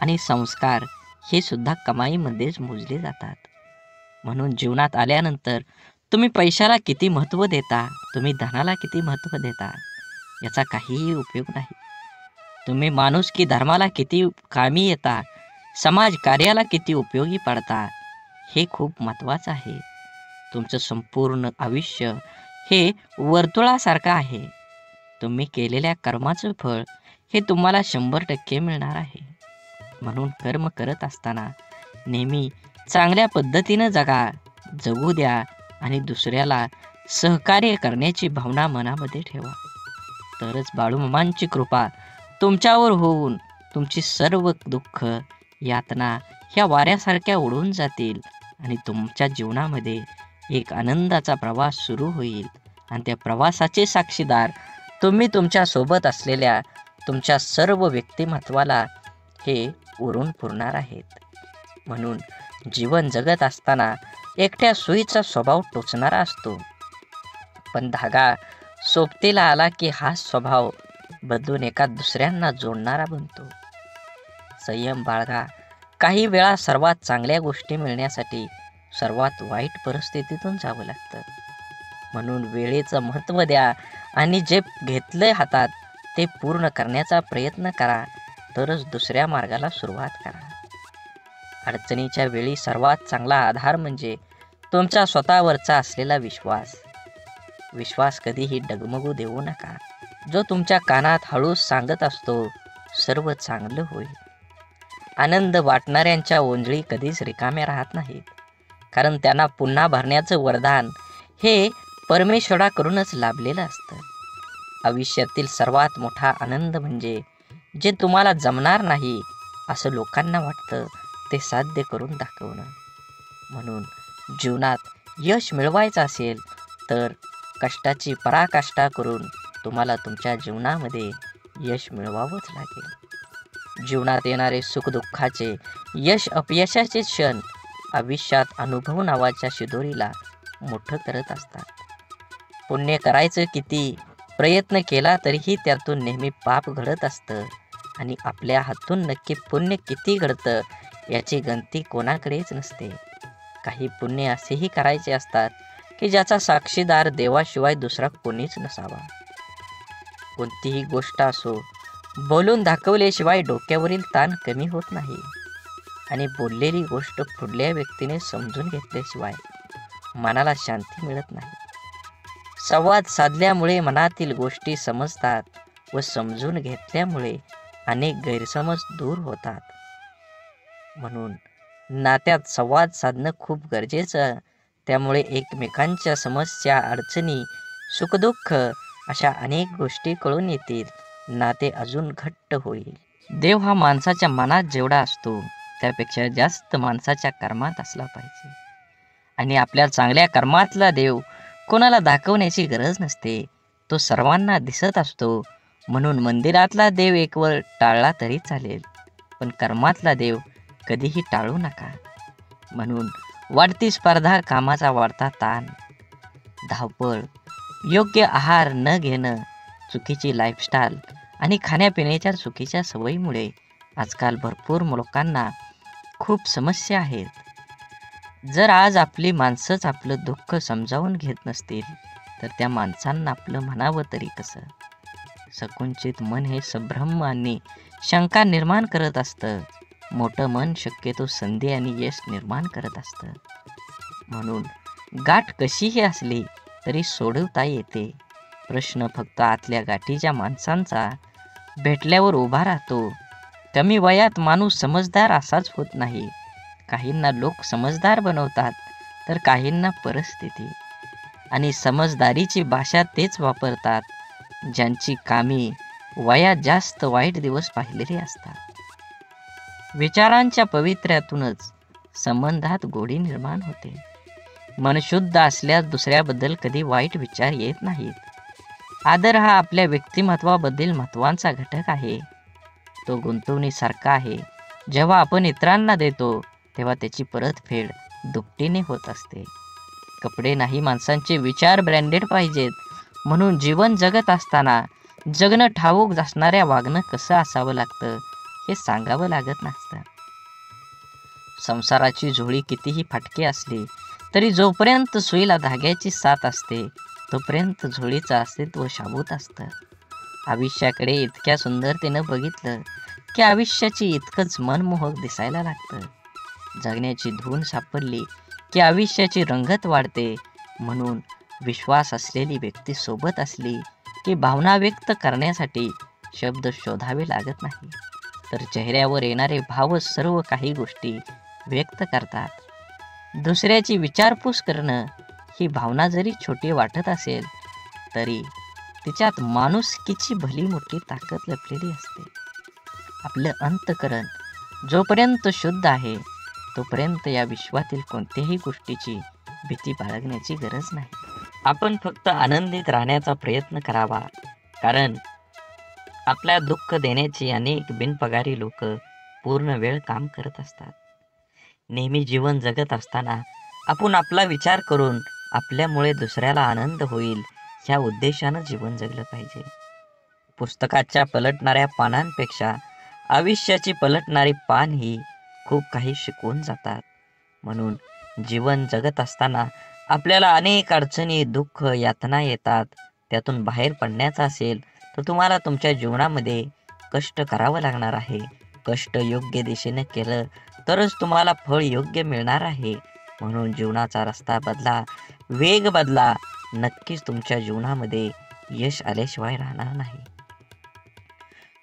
आणि संस्कार हे सुद्धा कमाईमध्येच मोजले जातात. म्हणून जीवनात आल्यानंतर तुम्ही पैशाला किती महत्त्व देता, तुम्ही धनाला किती महत्त्व देता याचा काहीही उपयोग नाही. तुम्ही माणुसकी धर्माला किती कामी येता, समाज कार्याला किती उपयोगी पडता हे खूप महत्त्वाचं आहे. तुमचं संपूर्ण आयुष्य हे वर्तुळासारखं आहे. तुम्ही केलेल्या कर्माचं फळ हे तुम्हाला 100% मिळणार आहे. म्हणून कर्म करत असताना नेहमी चांगल्या पद्धतीनं जगू द्या आणि दुसऱ्याला सहकार्य करण्याची भावना मनामध्ये ठेवा. तरच बाळूमामांची कृपा तुमच्यावर होऊन तुमची सर्व दुःख, यातना ह्या वाऱ्यासारख्या उडून जातील आणि तुमच्या जीवनामध्ये एक आनंदाचा प्रवास सुरू होईल. आणि त्या प्रवासाचे साक्षीदार तुम्ही तुमच्या सोबत असलेल्या तुमच्या सर्व व्यक्तिमत्वाला हे उरून पुरणार आहेत. म्हणून जीवन जगत असताना एकट्या सुईचा स्वभाव टोचणारा असतो, पण धागा सोबतीला आला की हा स्वभाव बदलून एका दुसऱ्यांना जोडणारा बनतो. संयम बाळगा. काही वेळा सर्वात चांगल्या गोष्टी मिळण्यासाठी सर्वात वाईट परिस्थितीतून जावं लागतं. म्हणून वेळेचं महत्त्व द्या आणि जे घेतलंय हातात ते पूर्ण करण्याचा प्रयत्न करा, तरच दुसऱ्या मार्गाला सुरुवात करा. अडचणीच्या वेळी सर्वात चांगला आधार म्हणजे तुमचा स्वतःवरचा असलेला विश्वास. विश्वास कधीही डगमगू देऊ नका. जो तुमच्या कानात हळूच सांगत असतो, सर्व चांगलं होईल. आनंद वाटणाऱ्यांच्या ओंजळी कधीच रिकाम्या राहत नाहीत, कारण त्यांना पुन्हा भरण्याचं वरदान हे परमेश्वराकडूनच लाभलेलं असतं. आयुष्यातील सर्वात मोठा आनंद म्हणजे जे तुम्हाला जमणार नाही असं लोकांना वाटतं ते साध्य करून दाखवणं. म्हणून जीवनात यश मिळवायचं असेल तर कष्टाची पराकाष्ठा करून तुम्हाला तुमच्या जीवनामध्ये यश मिळवावंच लागेल. जीवनात येणारे सुखदुःखाचे, यश अपयशाचे क्षण आयुष्यात अनुभव नावाच्या शिदोरीला मोठं करत असतात. पुण्य करायचं किती, प्रयत्न केला तरीही त्यातून नेहमी पाप घडत असतं आणि आपल्या हातून नक्की पुण्य किती घडतं याची गणती कोणाकडेच नसते. काही पुण्य असेही करायचे असतात की ज्याचा साक्षीदार देवाशिवाय दुसरा कोणीच नसावा. कोणतीही गोष्ट असो, बोलून दाखवल्याशिवाय डोक्यावरील ताण कमी होत नाही आणि बोललेली गोष्ट पुढल्या व्यक्तीने समजून घेतल्याशिवाय मनाला शांती मिळत नाही. संवाद साधल्यामुळे मनातील गोष्टी समजतात व समजून घेतल्यामुळे अनेक गैरसमज दूर होतात. म्हणून नात्यात संवाद साधणं खूप गरजेचं. त्यामुळे एकमेकांच्या समस्या, अडचणी, सुखदुःख अशा अनेक गोष्टी कळून येतील. नाते अजून घट्ट होईल. देव हा माणसाच्या मनात जेवढा असतो त्यापेक्षा जास्त माणसाच्या कर्मात असला पाहिजे. आणि आपल्या चांगल्या कर्मातला देव कोणाला दाखवण्याची गरज नसते. तो सर्वांना दिसत असतो. म्हणून मंदिरातला देव एक वेळ टाळला तरी चालेल, पण कर्मातला देव कधीही टाळू नका. म्हणून वाढती स्पर्धा, कामाचा वाढता ताण, धावपळ, योग्य आहार न घेणं, चुकीची लाईफस्टाईल आणि खाण्यापिण्याच्या चुकीच्या सवयीमुळे आजकाल भरपूर लोकांना खूप समस्या आहेत. जर आज आपली माणसंच आपलं दुःख समजावून घेत नसतील तर त्या माणसांना आपलं म्हणावं तरी कसं? संकुचित मन हे संभ्रम आणि शंका निर्माण करत असतं. मोठं मन शक्यतो संधी आणि यश निर्माण करत असतं. म्हणून गाठ कशीही असली तरी सोडवता येते. प्रश्न फक्त आतल्या गाठीच्या माणसांचा भेटल्यावर उभा राहतो. कमी वयात माणूस समजदार असाच होत नाही. काहींना लोक समजदार बनवतात तर काहींना परिस्थिती. आणि समजदारीची भाषा तेच वापरतात ज्यांची कामी वयात जास्त वाईट दिवस पाहिलेले असतात. विचारांच्या पवित्र्यातूनच संबंधात गोडी निर्माण होते. मन शुद्ध असल्यास दुसऱ्याबद्दल कधी वाईट विचार येत नाहीत. आदर हा आपल्या व्यक्तिमत्वाबद्दल महत्त्वाचा घटक आहे. तो गुंतवणुकीसारखा आहे. जेव्हा आपण इतरांना देतो तेव्हा त्याची परतफेड दुपटीने होत असते. कपडे नाही, माणसांचे विचार ब्रँडेड पाहिजेत. म्हणून जीवन जगत असताना जगणं ठाऊक असणाऱ्या वागणं कसं असावं लागतं हे सांगावं लागत नसतं. संसाराची झोळी कितीही फाटकी असली तरी जोपर्यंत सुईला धाग्याची साथ असते तोपर्यंत झोळीचं अस्तित्व शाबूत असतं. आयुष्याकडे इतक्या सुंदरतेनं बघितलं की आयुष्याची इतकंच मनमोहक दिसायला लागतं. जगण्याची धून सापडली की आयुष्याची रंगत वाढते. म्हणून विश्वास असलेली व्यक्ती सोबत असली की भावना व्यक्त करण्यासाठी शब्द शोधावे लागत नाही, तर चेहऱ्यावर येणारे भावच सर्व काही गोष्टी व्यक्त करतात. दुसऱ्याची विचारपूस करणं ही भावना जरी छोटी वाटत असेल तरी तिच्यात माणुसकीची भली मोठी ताकद लपलेली असते. आपलं अंतःकरण जोपर्यंत शुद्ध आहे तोपर्यंत या विश्वातील कोणत्याही गोष्टीची भीती बाळगण्याची गरज नाही. आपण फक्त आनंदित राहण्याचा प्रयत्न करावा, कारण आपल्या दुःख देण्याची अनेक बिनपगारी लोक पूर्ण वेळ काम करत असतात. नेहमी जीवन जगत असताना आपण आपला विचार करून आपल्यामुळे दुसऱ्याला आनंद होईल ह्या उद्देशानं जीवन जगलं पाहिजे. पुस्तकाच्या पलटणाऱ्या पानांपेक्षा आयुष्याची पलटणारी पान ही खूप काही शिकवून जातात. म्हणून जीवन जगत असताना आपल्याला अनेक अडचणी, दुःख, यातना येतात. त्यातून बाहेर पडण्याचा असेल तर तुम्हाला तुमच्या जीवनामध्ये कष्ट करावं लागणार आहे. कष्ट योग्य दिशेने केलं तरच तुम्हाला फळ योग्य मिळणार आहे. म्हणून जीवनाचा रस्ता बदला, वेग बदला. नक्कीच तुमच्या जीवनामध्ये यश आल्याशिवाय राहणार नाही.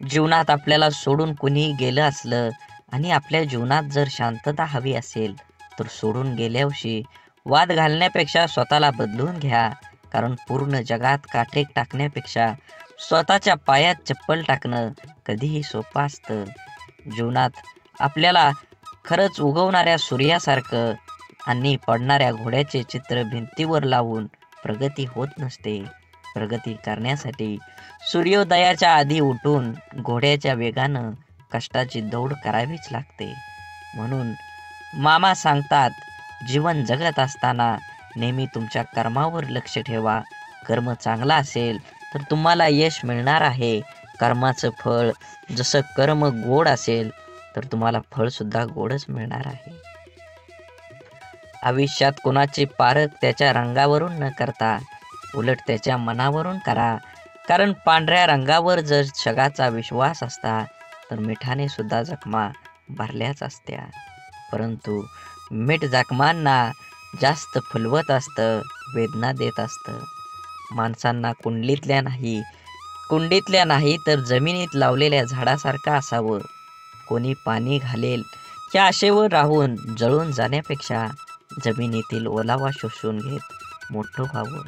जीवनात आपल्याला सोडून कुणी गेलं असलं आणि आपल्या जीवनात जर शांतता हवी असेल तर सोडून गेल्यावर्षी वाद घालण्यापेक्षा स्वतःला बदलून घ्या. कारण पूर्ण जगात काटे टाकण्यापेक्षा स्वतःच्या पायात चप्पल टाकणं कधीही सोपं असतं. जीवनात आपल्याला खरंच उगवणाऱ्या सूर्यासारखं आणि पडणाऱ्या घोड्याचे चित्र भिंतीवर लावून प्रगती होत नसते. प्रगती करण्यासाठी सूर्योदयाच्या आधी उठून घोड्याच्या वेगानं कष्टाची दौड करावीच लागते. म्हणून मामा सांगतात, जीवन जगत असताना नेहमी तुमच्या कर्मावर लक्ष ठेवा. कर्म चांगला असेल तर तुम्हाला यश मिळणार आहे. कर्माचं फळ जसं कर्म गोड असेल तर तुम्हाला फळ सुद्धा गोडच मिळणार आहे. आयुष्यात कोणाचे पारख त्याच्या रंगावरून न करता उलट त्याच्या मनावरून करा. कारण पांढऱ्या रंगावर जर जगाचा विश्वास असता तर मिठाने सुद्धा जखमा भरल्याच असत्या. परंतु मीठ जखमांना जास्त फुलवत असतं, वेदना देत असतं. माणसांना कुंडीतल्या नाही तर जमिनीत लावलेल्या झाडासारखं असावं. कोणी पाणी घालेल या आशेवर राहून जळून जाण्यापेक्षा जमिनीतील ओलावा शोषून घेत मोठं व्हावं.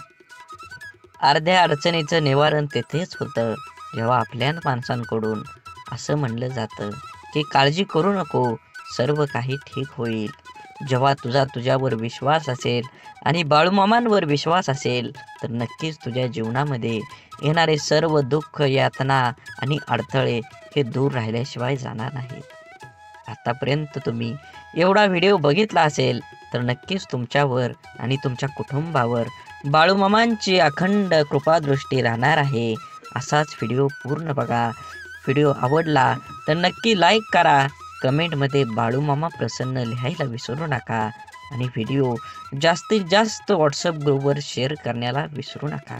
अर्ध्या अडचणीचं निवारण तेथेच होतं जेव्हा आपल्या माणसांकडून असं म्हणलं जातं की काळजी करू नको, सर्व काही ठीक होईल. जेव्हा तुझ्यावर विश्वास असेल आणि बाळूमामांवर विश्वास असेल तर नक्कीच तुझ्या जीवनामध्ये येणारे सर्व दुःख, यातना आणि अडथळे हे दूर राहिल्याशिवाय जाणार नाहीत. आतापर्यंत तुम्ही एवढा व्हिडिओ बघितला असेल तर नक्कीच तुमच्यावर आणि तुमच्या कुटुंबावर बाळूमामांची अखंड कृपादृष्टी राहणार आहे. असाच व्हिडिओ पूर्ण बघा. व्हिडिओ आवडला तर नक्की लाईक करा. कमेंटमध्ये बाळूमामा प्रसन्न लिहायला विसरू नका आणि व्हिडिओ जास्तीत जास्त व्हॉट्सअप ग्रुपवर शेअर करण्याला विसरू नका.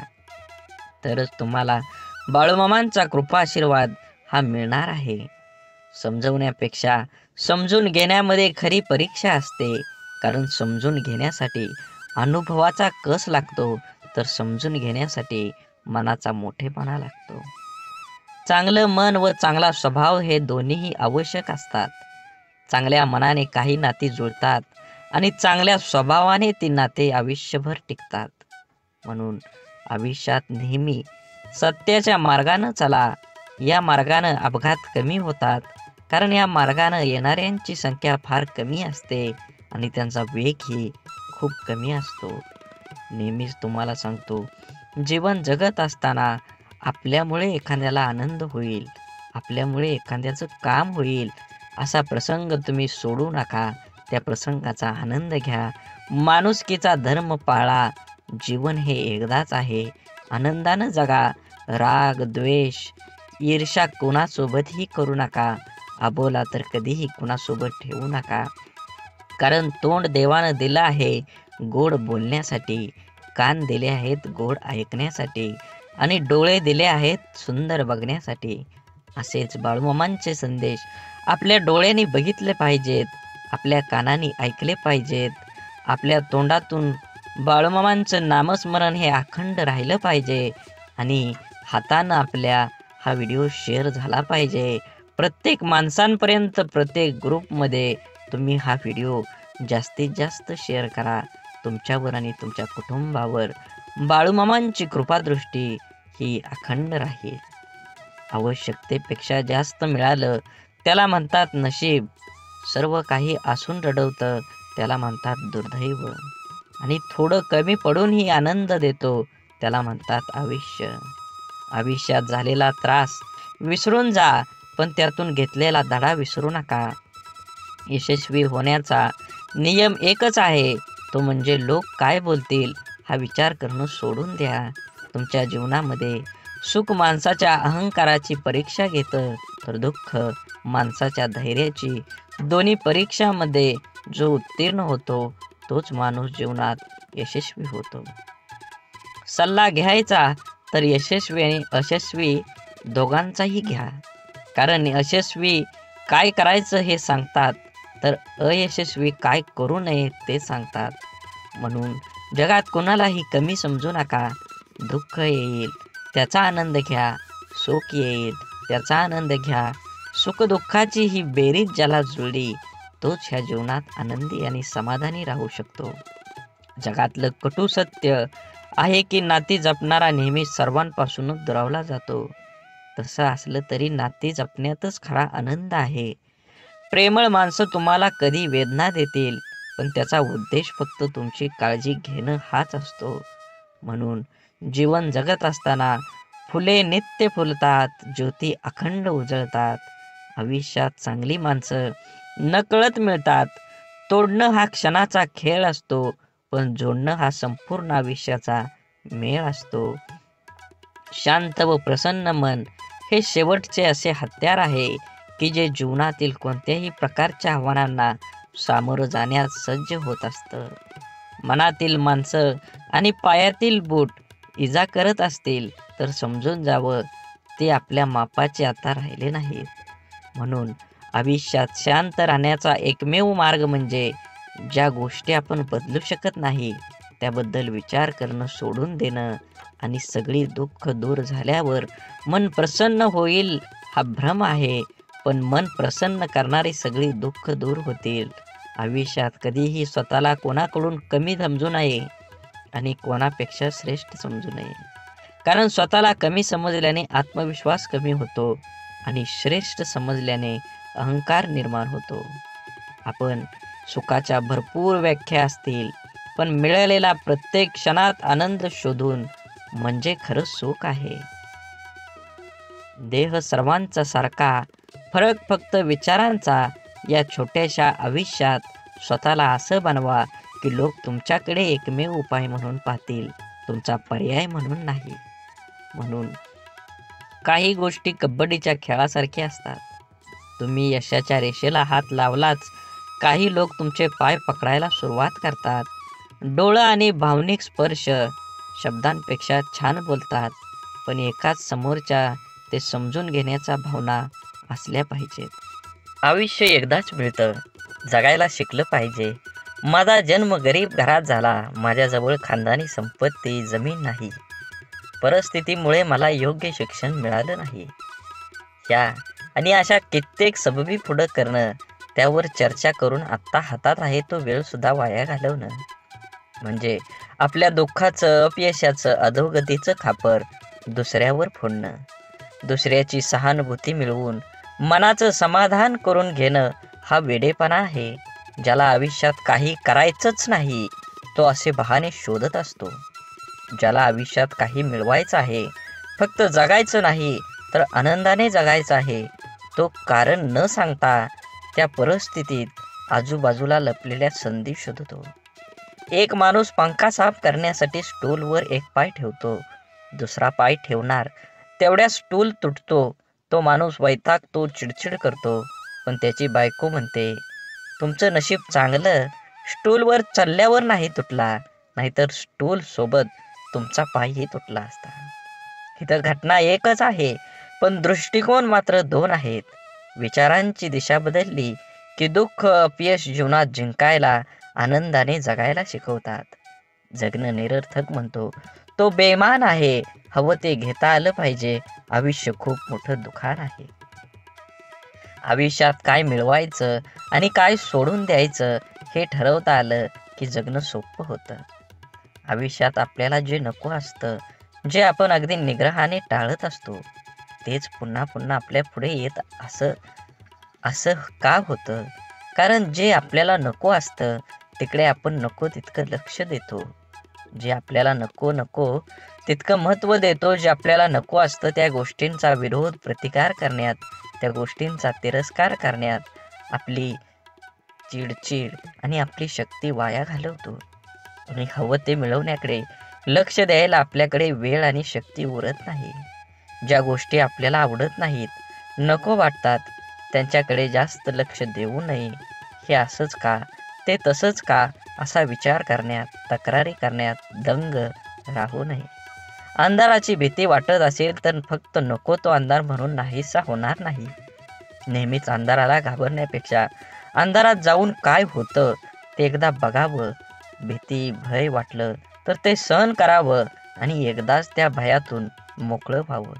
तरच तुम्हाला बाळूमामांचा कृपा आशीर्वाद हा मिळणार आहे. समजवण्यापेक्षा समजून घेण्यामध्ये खरी परीक्षा असते. कारण समजून घेण्यासाठी अनुभवाचा कस लागतो तर समजून घेण्यासाठी मनाचा मोठेपणा लागतो. चांगलं मन व चांगला स्वभाव हे दोन्हीही आवश्यक असतात. चांगल्या मनाने काही नाती जुळतात आणि चांगल्या स्वभावाने ती नाते आयुष्यभर टिकतात. म्हणून आयुष्यात नेहमी सत्याच्या मार्गानं चला. या मार्गानं अपघात कमी होतात. कारण या मार्गानं येणाऱ्यांची संख्या फार कमी असते आणि त्यांचा वेगही खूप कमी असतो. नेहमीच तुम्हाला सांगतो, जीवन जगत असताना आपल्यामुळे एखाद्याला आनंद होईल, आपल्यामुळे एखाद्याचं काम होईल असा प्रसंग तुम्ही सोडू नका. त्या प्रसंगाचा आनंद घ्या. माणुसकीचा धर्म पाळा. जीवन हे एकदाच आहे. आनंदानं जगा. राग, द्वेष, ईर्ष्या कोणासोबतही करू नका. अबोला तर कधीही कुणासोबत ठेवू नका. कारण तोंड देवानं दिलं आहे गोड बोलण्यासाठी, कान दिले आहेत गोड ऐकण्यासाठी आणि डोळे दिले आहेत सुंदर बघण्यासाठी. असेच बाळूमामांचे संदेश आपल्या डोळ्यांनी बघितले पाहिजेत, आपल्या कानांनी ऐकले पाहिजेत, आपल्या तोंडातून बाळूमामांचं नामस्मरण हे अखंड राहिलं पाहिजे आणि हातानं आपल्या हा व्हिडिओ शेअर झाला पाहिजे. प्रत्येक माणसांपर्यंत, प्रत्येक ग्रुपमध्ये तुम्ही हा व्हिडिओ जास्तीत जास्त शेअर करा. तुमच्यावर आणि तुमच्या कुटुंबावर बाळूमामांची कृपादृष्टी ही अखंड राहील. आवश्यकतेपेक्षा जास्त मिळालं त्याला म्हणतात नशीब. सर्व काही असून रडवतं त्याला म्हणतात दुर्दैव. आणि थोडं कमी पडूनही आनंद देतो त्याला म्हणतात आयुष्य. आयुष्यात झालेला त्रास विसरून जा, पण त्यातून घेतलेला धडा विसरू नका. यशस्वी होण्याचा नियम एकच आहे, तो म्हणजे लोक काय बोलतील हा विचार करणं सोडून द्या. तुमच्या जीवनामध्ये सुख माणसाच्या अहंकाराची परीक्षा घेतं तर दुःख माणसाच्या धैर्याची. दोन्ही परीक्षामध्ये जो उत्तीर्ण होतो तोच माणूस जीवनात यशस्वी होतो. सल्ला घ्यायचा तर यशस्वी आणि अयशस्वी दोघांचाही घ्या. कारण यशस्वी काय करायचं हे सांगतात तर अयशस्वी काय करू नये ते सांगतात. म्हणून जगात कोणालाही कमी समजू नका. दुःख येईल त्याचा आनंद घ्या, सुख येईल त्याचा आनंद घ्या. सुखदुःखाची ही बेरीज ज्याला जुळली तोच ह्या जीवनात आनंदी आणि समाधानी राहू शकतो. जगातलं कटू सत्य आहे की नाती जपणारा नेहमी सर्वांपासूनच दुरावला जातो. तसं असलं तरी नाती जपण्यातच खरा आनंद आहे. प्रेमळ माणसं तुम्हाला कधी वेदना देतील, पण त्याचा उद्देश फक्त तुमची काळजी घेणं हाच असतो. म्हणून जीवन जगत असताना फुले नित्य फुलतात, ज्योती अखंड उजळतात. आयुष्यात चांगली माणसं नकळत मिळतात. तोडणं हा क्षणाचा खेळ असतो, पण जोडणं हा संपूर्ण आयुष्याचा मेळ असतो. शांत व प्रसन्न मन हे शेवटचे असे हत्यार आहे की जे जीवनातील कोणत्याही प्रकारच्या आव्हानांना सामोरं जाण्यास सज्ज होत असतं. मनातील माणसं आणि पायातील बूट इजा करत असतील तर समजून जावं ते आपल्या मापाचे आता राहिले नाहीत. म्हणून आयुष्यात शांत राहण्याचा एकमेव मार्ग म्हणजे ज्या गोष्टी आपण बदलू शकत नाही त्याबद्दल विचार करणं सोडून देणं आणि सगळी दुःख दूर झाल्यावर मन प्रसन्न होईल हा भ्रम आहे. पण मन प्रसन्न करणारी सगळी दुःख दूर होतील. आयुष्यात कधीही स्वतःला कोणाकडून कमी समजू नये आणि कोणापेक्षा श्रेष्ठ समजू नये. कारण स्वतःला कमी समजल्याने आत्मविश्वास कमी होतो आणि श्रेष्ठ समजल्याने अहंकार निर्माण होतो. आपण सुखाच्या भरपूर व्याख्या असतील पण मिळालेला प्रत्येक क्षणात आनंद शोधून म्हणजे खरं सुख आहे. देह सर्वांचा सारखा, फरक फक्त विचारांचा. या छोट्याशा आयुष्यात स्वतःला असं बनवा की लोक तुमच्याकडे एकमेव उपाय म्हणून पाहतील, तुमचा पर्याय म्हणून नाही. म्हणून काही गोष्टी कबड्डीच्या खेळासारख्या असतात. तुम्ही यशाच्या रेषेला हात लावलाच काही लोक तुमचे पाय पकडायला सुरुवात करतात. डोळं आणि भावनिक स्पर्श शब्दांपेक्षा छान बोलतात. पण एकाच समोरच्या ते समजून घेण्याच्या भावना असल्या पाहिजेत. आयुष्य एकदाच मिळतं, जगायला शिकलं पाहिजे. माझा जन्म गरीब घरात झाला, माझ्याजवळ खानदानी संपत्ती जमीन नाही, परिस्थितीमुळे मला योग्य शिक्षण मिळालं नाही. ह्या आणि अशा कित्येक सबबी पुढं करणं, त्यावर चर्चा करून आत्ता हातात आहे तो वेळ सुद्धा वाया घालवणं म्हणजे आपल्या दुःखाचं, अपयशाचं, अधोगतीचं खापर दुसऱ्यावर फोडणं. दुसऱ्याची सहानुभूती मिळवून मनाचं समाधान करून घेणं हा वेडेपणा आहे. ज्याला आयुष्यात काही करायचंच नाही तो असे बहाणे शोधत असतो. ज्याला आयुष्यात काही मिळवायचं आहे, फक्त जगायचं नाही तर आनंदाने जगायचं आहे, तो कारण न सांगता त्या परिस्थितीत आजूबाजूला लपलेल्या संधी शोधतो. एक माणूस पंखा साफ करण्यासाठी स्टूलवर एक पाय ठेवतो, दुसरा पाय ठेवणार तेवढ्या स्टूल तुटतो. तो माणूस वैतागतो, चिडचिड करतो. पण त्याची बायको म्हणते, तुमचं नशीब चांगलं, स्टूलवर चढल्यावर नाही तुटला, नाहीतर स्टूल सोबत तुमचा पायही तुटला असता. इथं घटना एकच आहे पण दृष्टिकोन मात्र दोन आहेत. विचारांची दिशा बदलली की दुःख, अपयश जीवनात जिंकायला, आनंदाने जगायला शिकवतात. जगणं निरर्थक म्हणतो तो बेईमान आहे. हवं ते घेता आलं पाहिजे. आयुष्य खूप मोठं दुकान आहे. आयुष्यात काय मिळवायचं आणि काय सोडून द्यायचं हे ठरवता आलं की जगणं सोपं होतं. आयुष्यात आपल्याला जे नको असतं, जे आपण अगदी निग्रहाने टाळत असतो, तेच पुन्हा पुन्हा आपल्या पुढे येत असं का होतं? कारण जे आपल्याला नको असतं तिकडे आपण नको तितकं लक्ष देतो. जे आपल्याला नको तितकं महत्त्व देतो. जे आपल्याला नको असतं त्या गोष्टींचा विरोध, प्रतिकार करण्यात, त्या गोष्टींचा तिरस्कार करण्यात आपली चिडचिड आणि आपली शक्ती वाया घालवतो. आणि हवं ते मिळवण्याकडे लक्ष द्यायला आपल्याकडे वेळ आणि शक्ती उरत नाही. ज्या गोष्टी आपल्याला आवडत नाहीत, नको वाटतात, त्यांच्याकडे जास्त लक्ष देऊ नये. हे असंच का, ते तसंच का असा विचार करण्यात, तक्रारी करण्यात दंग राहू नये. अंधाराची भीती वाटत असेल तर फक्त नको तो अंधार म्हणून नाहीसा होणार नाही. नेहमीच अंधाराला घाबरण्यापेक्षा अंधारात जाऊन काय होतं ते एकदा बघावं. भीती, भय वाटलं तर ते सहन करावं आणि एकदाच त्या भयातून मोकळं व्हावं.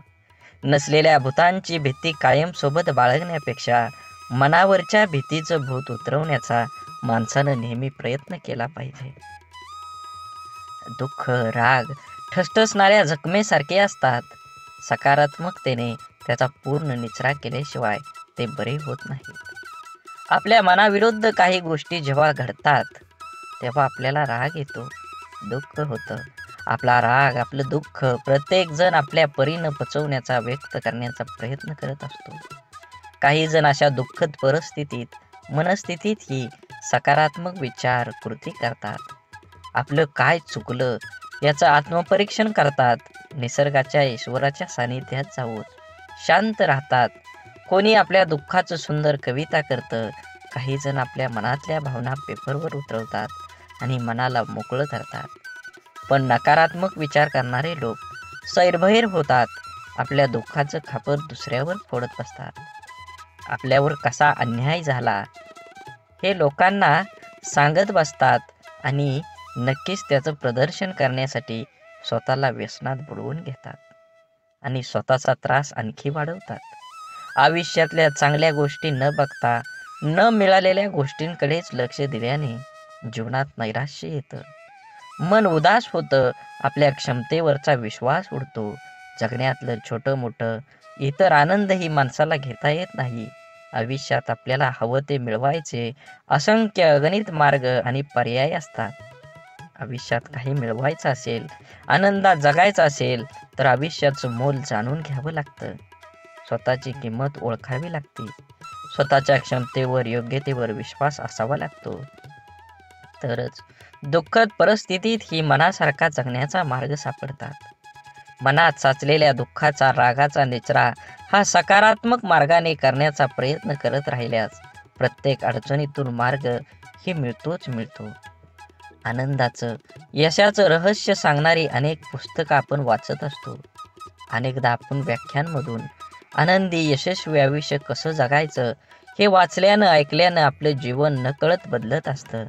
नसलेल्या भूतांची भीती कायम सोबत बाळगण्यापेक्षा मनावरच्या भीतीचं भूत उतरवण्याचा माणसानं नेहमी प्रयत्न केला पाहिजे. दुःख, राग ठसठसणाऱ्या जखमेसारखे असतात. सकारात्मकतेने त्याचा पूर्ण निचरा केल्याशिवाय ते बरे होत नाहीत. आपल्या मनाविरुद्ध काही गोष्टी जेव्हा घडतात तेव्हा आपल्याला राग येतो, दुःख होतं. आपला राग, आपलं दुःख प्रत्येक जण आपल्या परीनं पचवण्याचा, व्यक्त करण्याचा प्रयत्न करत असतो. काही जण अशा दुःखद परिस्थितीत, मनस्थितीतही सकारात्मक विचार, कृती करतात. आपलं काय चुकलं याचं आत्मपरीक्षण करतात. निसर्गाच्या ईश्वराच्या सानिध्यात जाऊन शांत राहतात. कोणी आपल्या दुःखाचं सुंदर कविता करतं, काही जण आपल्या मनातल्या भावना पेपरवर उतरवतात आणि मनाला मोकळं करतात. पण नकारात्मक विचार करणारे लोक सैरभैर होतात, आपल्या दुःखाचं खापर दुसऱ्यावर फोडत बसतात. आपल्यावर कसा अन्याय झाला हे लोकांना सांगत बसतात आणि नक्कीच त्याचं प्रदर्शन करण्यासाठी स्वतःला व्यसनात बुडवून घेतात आणि स्वतःचा त्रास आणखी वाढवतात. आयुष्यातल्या चांगल्या गोष्टी न बघता न मिळालेल्या गोष्टींकडेच लक्ष दिल्याने जीवनात नैराश्य येतं, मन उदास होतं, आपल्या क्षमतेवरचा विश्वास उडतो. जगण्यातलं छोटं मोठं इतर आनंदही माणसाला घेता येत नाही. आयुष्यात आपल्याला हवं ते मिळवायचे असंख्य अगणित मार्ग आणि पर्याय असतात. आयुष्यात काही मिळवायचं असेल, आनंदात जगायचं असेल तर आयुष्याचं मोल जाणून घ्यावं लागतं. स्वतःची किंमत ओळखावी लागते. स्वतःच्या क्षमतेवर योग्यतेवर विश्वास असावा लागतो. तरच दुःखद परिस्थितीत ही मनासारखा जगण्याचा मार्ग सापडतात. मनात साचलेल्या दुःखाचा रागाचा निचरा हा सकारात्मक मार्गाने करण्याचा प्रयत्न करत राहिल्यास प्रत्येक अडचणीतून मार्ग ही मिळतोच मिळतो. आनंदाचं यशाचं रहस्य सांगणारी अनेक पुस्तकं आपण वाचत असतो. अनेकदा आपण व्याख्यानमधून आनंदी यशस्वी आयुष्य कसं जगायचं हे वाचल्यानं ऐकल्यानं आपलं जीवन नकळत बदलत असतं.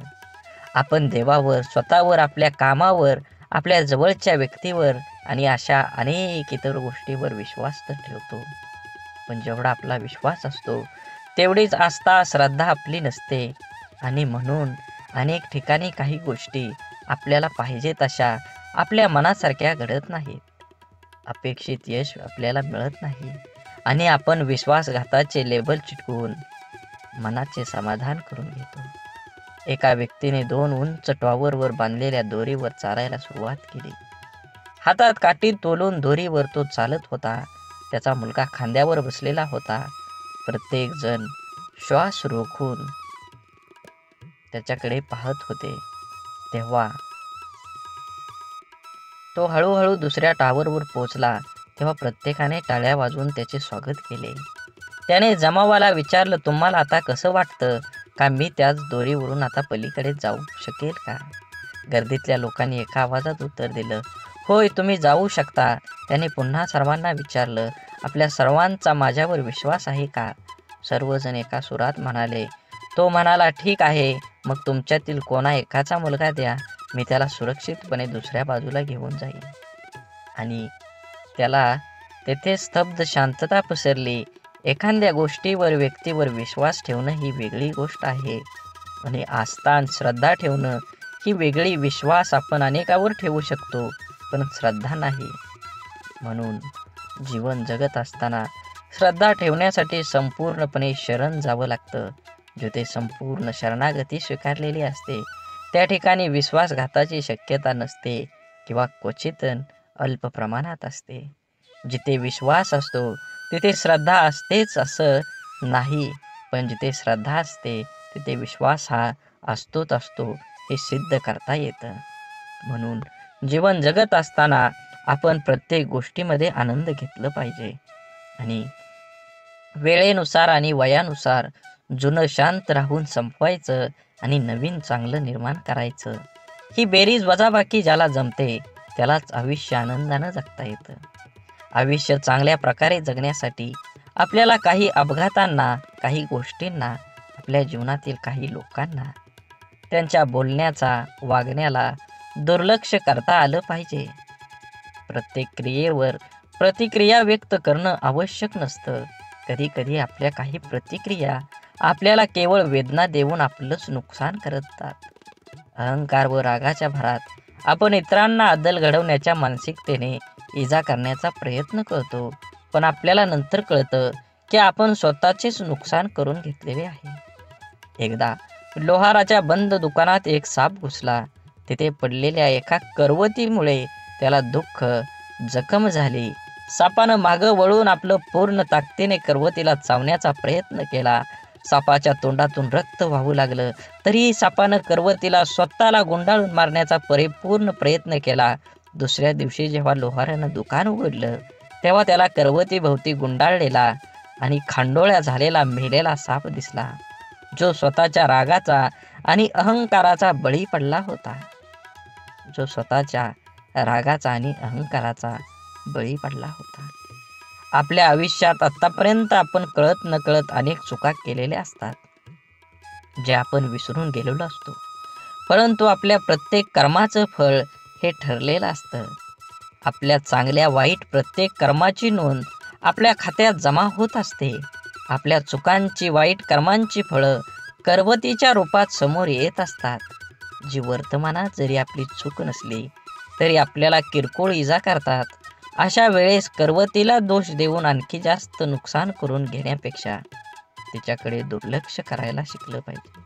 आपण देवावर, स्वतःवर, आपल्या कामावर, आपल्या जवळच्या व्यक्तीवर आणि अशा अनेक इतर गोष्टीवर विश्वास तर ठेवतो. पण जेवढा आपला विश्वास असतो तेवढीच आस्था, श्रद्धा आपली नसते आणि म्हणून अनेक ठिकाणी काही गोष्टी आपल्याला पाहिजे तशा आपल्या मनासारख्या घडत नाहीत. अपेक्षित यश आपल्याला मिळत नाही आणि आपण विश्वासघाताचे लेबल चिटकवून मनाचे समाधान करून घेतो. एका व्यक्तीने 2 उंच टॉवरवर बांधलेल्या दोरीवर चालायला सुरुवात केली. हातात काठी तोलून दोरीवर तो चालत होता. त्याचा मुलगा खांद्यावर बसलेला होता. प्रत्येक जण श्वास रोखून त्याच्याकडे पाहत होते. तेव्हा तो हळूहळू दुसऱ्या टॉवरवर पोहोचला. तेव्हा प्रत्येकाने टाळ्या वाजवून त्याचे स्वागत केले. त्याने जमावाला विचारलं, तुम्हाला आता कसं वाटतं? का मी त्याच दोरीवरून आता पलीकडे जाऊ शकेल का? गर्दीतल्या लोकांनी एका आवाजात उत्तर दिलं, होय, तुम्ही जाऊ शकता. त्याने पुन्हा सर्वांना विचारलं, आपल्या सर्वांचा माझ्यावर विश्वास आहे का? सर्वजण एका सुरात म्हणाले. तो म्हणाला, ठीक आहे, मग तुमच्यातील कोणा एकाचा मुलगा द्या, मी त्याला सुरक्षितपणे दुसऱ्या बाजूला घेऊन जाईन. आणि त्याला तेथे स्तब्ध शांतता पसरली. एखाद्या गोष्टीवर, व्यक्तीवर विश्वास ठेवणं ही वेगळी गोष्ट आहे आणि आस्था आणि श्रद्धा ठेवणं ही वेगळी. विश्वास आपण अनेकावर ठेवू शकतो, पण श्रद्धा नाही. म्हणून जीवन जगत असताना श्रद्धा ठेवण्यासाठी संपूर्णपणे शरण जावं लागतं. जिथे संपूर्ण शरणागती स्वीकारलेली असते त्या ठिकाणी विश्वासघाताची शक्यता नसते किंवा क्वचित अल्प प्रमाणात असते. जिथे विश्वास असतो तिथे श्रद्धा असतेच असं नाही, पण जिथे श्रद्धा असते तिथे विश्वास हा असतोच असतो हे सिद्ध करता येतं. म्हणून जीवन जगत असताना आपण प्रत्येक गोष्टीमध्ये आनंद घेतला पाहिजे आणि वेळेनुसार आणि वयानुसार जुनं शांत राहून संपवायचं आणि नवीन चांगलं निर्माण करायचं. ही बेरीज वजाबाकी ज्याला जमते त्यालाच आयुष्य आनंदानं जगता येतं. आयुष्य चांगल्या प्रकारे जगण्यासाठी आपल्याला काही अपघातांना, काही गोष्टींना, आपल्या जीवनातील काही लोकांना, त्यांच्या बोलण्याचा, वागण्याला दुर्लक्ष करता आलं पाहिजे. प्रत्येक क्रियेवर प्रतिक्रिया व्यक्त करणं आवश्यक नसतं. कधी कधी आपल्या काही प्रतिक्रिया आपल्याला केवळ वेदना देऊन आपलंच नुकसान करतात. अहंकार व रागाच्या भरात आपण इतरांना अद्दल घडवण्याच्या मानसिकतेने इजा करण्याचा प्रयत्न करतो, पण आपल्याला नंतर कळतं की आपण स्वतःचेच नुकसान करून घेतलेले आहे. एकदा लोहाराच्या बंद दुकानात एक साप घुसला. तिथे पडलेल्या एका करवतीमुळे त्याला दुःख, जखम झाली. सापानं मागं वळून आपलं पूर्ण ताकदीने करवतीला चावण्याचा प्रयत्न केला. सापाच्या तोंडातून रक्त वाहू लागलं. तरीही सापानं करवतीला स्वतःला गुंडाळून मारण्याचा परिपूर्ण प्रयत्न केला. दुसऱ्या दिवशी जेव्हा लोहारानं दुकान उघडलं तेव्हा त्याला करवतीभोवती गुंडाळलेला आणि खांडोळ्या झालेला मेलेला साप दिसला, जो स्वतःच्या रागाचा आणि अहंकाराचा बळी पडला होता. जो स्वतःच्या रागाचा आणि अहंकाराचा बळी पडला होता. आपल्या आयुष्यात आतापर्यंत आपण कळत नकळत अनेक चुका केलेल्या असतात, जे आपण विसरून गेलेलो असतो. परंतु आपल्या प्रत्येक कर्माचं फळ हे ठरलेलं असतं. आपल्या चांगल्या वाईट प्रत्येक कर्माची नोंद आपल्या खात्यात जमा होत असते. आपल्या चुकांची वाईट कर्मांची फळं करवतीच्या रूपात समोर येत असतात, जी वर्तमानात जरी आपली चूक नसली तरी आपल्याला किरकोळ इजा करतात. अशा वेळेस करवतीला दोष देऊन आणखी जास्त नुकसान करून घेण्यापेक्षा तिच्याकडे दुर्लक्ष करायला शिकलं पाहिजे.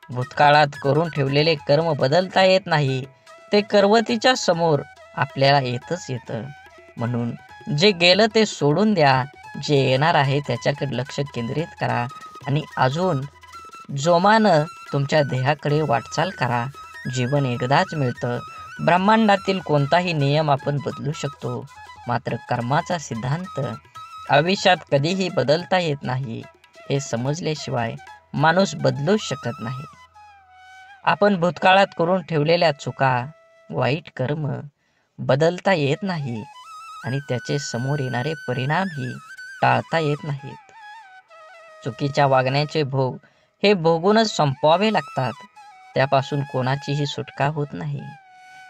भूतकाळात करून ठेवलेले कर्म बदलता येत नाही, ते करवतीच्या समोर आपल्याला येतच येतं. म्हणून जे गेलं ते सोडून द्या, जे येणार आहे त्याच्याकडे लक्ष केंद्रित करा आणि अजून जोमानं तुमच्या देहाकडे वाटचाल करा. जीवन एकदाच मिळतं. ब्रह्मांडातील कोणताही नियम आपण बदलू शकतो, मात्र कर्माचा सिद्धांत आयुष्यात कधीही बदलता येत नाही, हे समजल्याशिवाय माणूस बदलूच शकत नाही. आपण भूतकाळात करून ठेवलेल्या चुका, वाईट कर्म बदलता येत नाही आणि त्याचे समोर येणारे परिणामही टाळता येत नाहीत. चुकीच्या वागण्याचे भोग हे भोगूनच संपवावे लागतात. त्यापासून कोणाचीही सुटका होत नाही.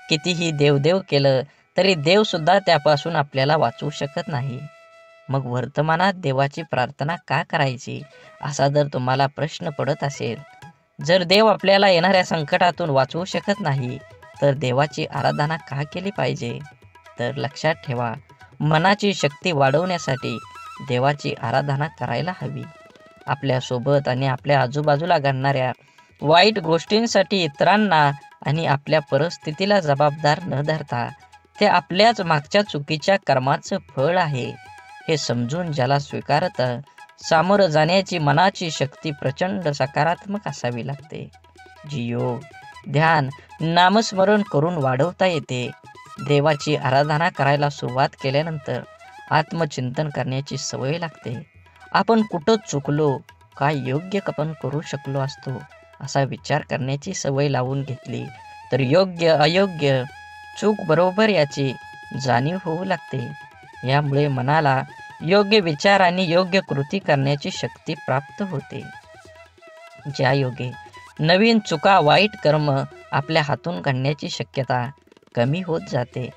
कितीही देवदेव केलं तरी देवसुद्धा त्यापासून आपल्याला वाचवू शकत नाही. मग वर्तमानात देवाची प्रार्थना का करायची, असा जर तुम्हाला प्रश्न पडत असेल, जर देव आपल्याला येणाऱ्या संकटातून वाचवू शकत नाही तर देवाची आराधना का केली पाहिजे? तर लक्षात ठेवा, मनाची शक्ती वाढवण्यासाठी देवाची आराधना करायला हवी. आपल्यासोबत आणि आपल्या आजूबाजूला घडणाऱ्या वाईट गोष्टींसाठी इतरांना आणि आपल्या परिस्थितीला जबाबदार न धरता ते आपल्याच मागच्या चुकीच्या कर्माचं फळ आहे हे समजून ज्याला स्वीकारतं, सामोरं जाण्याची मनाची शक्ती प्रचंड सकारात्मक असावी लागते, जी योग, ध्यान, नामस्मरण करून वाढवता येते. देवाची आराधना करायला सुरुवात केल्यानंतर आत्मचिंतन करण्याची सवय लागते. आपण कुठं चुकलो, काय योग्य आपण करू शकलो असतो, असा विचार करण्याची सवय लावून घेतली तर योग्य अयोग्य, चूक बरोबर याची जाणीव होऊ लागते. यामुळे मनाला योग्य विचार आणि योग्य कृती करण्याची शक्ती प्राप्त होते. ज्या योगे नवीन चुका, वाईट कर्म आपल्या हातून घडण्याची शक्यता कमी होत जाते.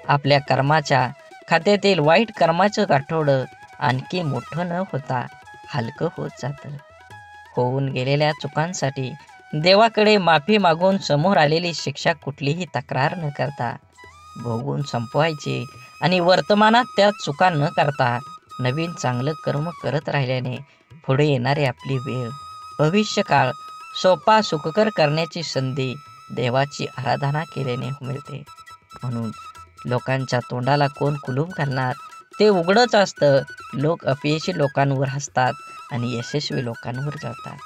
आपल्या कर्माच्या खात्यातील वाईट कर्माचं गाठोडं आणखी मोठं न होता हलकं होत जातं. होऊन गेलेल्या चुकांसाठी देवाकडे माफी मागून समोर आलेली शिक्षा कुठलीही तक्रार न करता भोगून संपवायची आणि वर्तमानात त्या चुका न करता नवीन चांगलं कर्म करत राहिल्याने पुढे येणारी आपली वेळ, भविष्यकाळ सोपा सुखकर करण्याची संधी देवाची आराधना केल्याने मिळते. म्हणून लोकांच्या तोंडाला कोण कुलूप घालणार, ते उघडच असतं. लोक अपयशी लोकांवर हसतात आणि यशस्वी लोकांवर जळतात.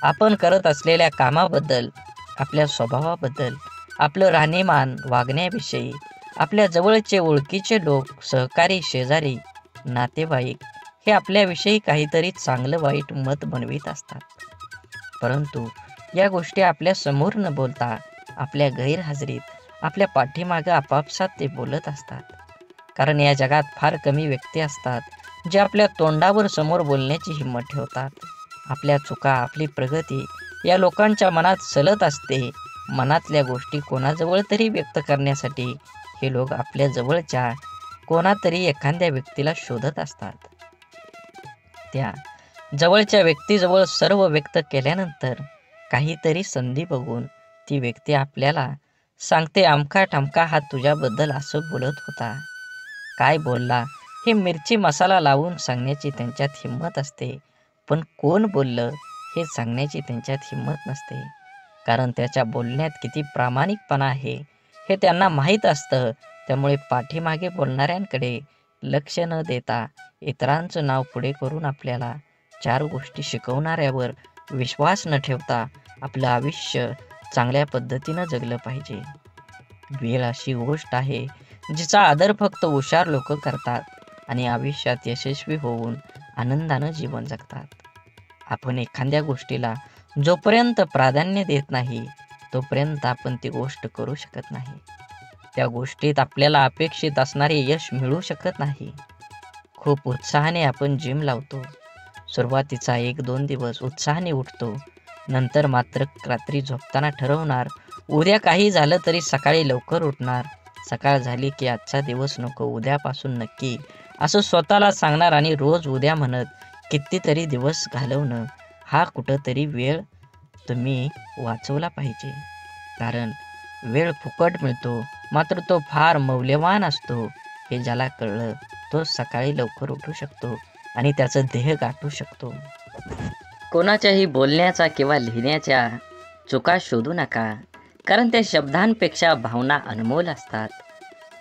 आपण करत असलेल्या कामाबद्दल, आपल्या स्वभावाबद्दल, आपलं राहणीमान, वागण्याविषयी आपल्या जवळचे ओळखीचे लोक, सहकारी, शेजारी, नातेवाईक हे आपल्याविषयी काहीतरी चांगलं वाईट मत बनवित असतात. परंतु या गोष्टी आपल्या समोर न बोलता आपल्या गैरहजेरीत, आपल्या पाठीमागं आपापसात ते बोलत असतात. कारण या जगात फार कमी व्यक्ती असतात जे आपल्या तोंडावर समोर बोलण्याची हिंमत ठेवतात. आपल्या चुका, आपली प्रगती या लोकांच्या मनात सलत असते. मनातल्या गोष्टी कोणाजवळ तरी व्यक्त करण्यासाठी हे लोक आपल्या जवळच्या कोणातरी एखाद्या व्यक्तीला शोधत असतात. त्या जवळच्या व्यक्तीजवळ सर्व व्यक्त केल्यानंतर काहीतरी संधी बघून ती व्यक्ती आपल्याला सांगते, अमका ठमका हा तुझ्याबद्दल असं बोलत होता. काय बोलला हे मिरची मसाला लावून सांगण्याची त्यांच्यात हिंमत असते, पण कोण बोललं हे सांगण्याची त्यांच्यात हिंमत नसते. कारण त्याच्या बोलण्यात किती प्रामाणिकपणा आहे हे त्यांना माहीत असतं. त्यामुळे पाठीमागे बोलणाऱ्यांकडे लक्ष न देता इतरांचं नाव पुढे करून आपल्याला चार गोष्टी शिकवणाऱ्यावर विश्वास न ठेवता आपलं आयुष्य चांगल्या पद्धतीनं जगलं पाहिजे. वेळ अशी गोष्ट आहे जिचा आदर फक्त हुशार लोक करतात आणि आयुष्यात यशस्वी होऊन आनंदानं जीवन जगतात. आपण एखाद्या गोष्टीला जोपर्यंत प्राधान्य देत नाही तोपर्यंत आपण ती गोष्ट करू शकत नाही. त्या गोष्टीत आपल्याला अपेक्षित असणारे यश मिळू शकत नाही. खूप उत्साहाने आपण जिम लावतो. सुरुवातीचा 1-2 दिवस उत्साहाने उठतो. नंतर मात्र रात्री झोपताना ठरवणार, उद्या काही झालं तरी सकाळी लवकर उठणार. सकाळ झाली की आजचा दिवस नको, उद्यापासून नक्की, असं स्वतःला सांगणार आणि रोज उद्या म्हणत कितीतरी दिवस घालवणं. हा कुठंतरी वेळ तुम्ही वाचवला पाहिजे. कारण वेळ फुकट मिळतो, मात्र तो फार मौल्यवान असतो. हे ज्याला कळलं तो सकाळी लवकर उठू शकतो आणि त्याचं ध्येय गाठू शकतो. कोणाच्याही बोलण्याचा किंवा लिहिण्याच्या चुका शोधू नका, कारण त्या शब्दांपेक्षा भावना अनमोल असतात.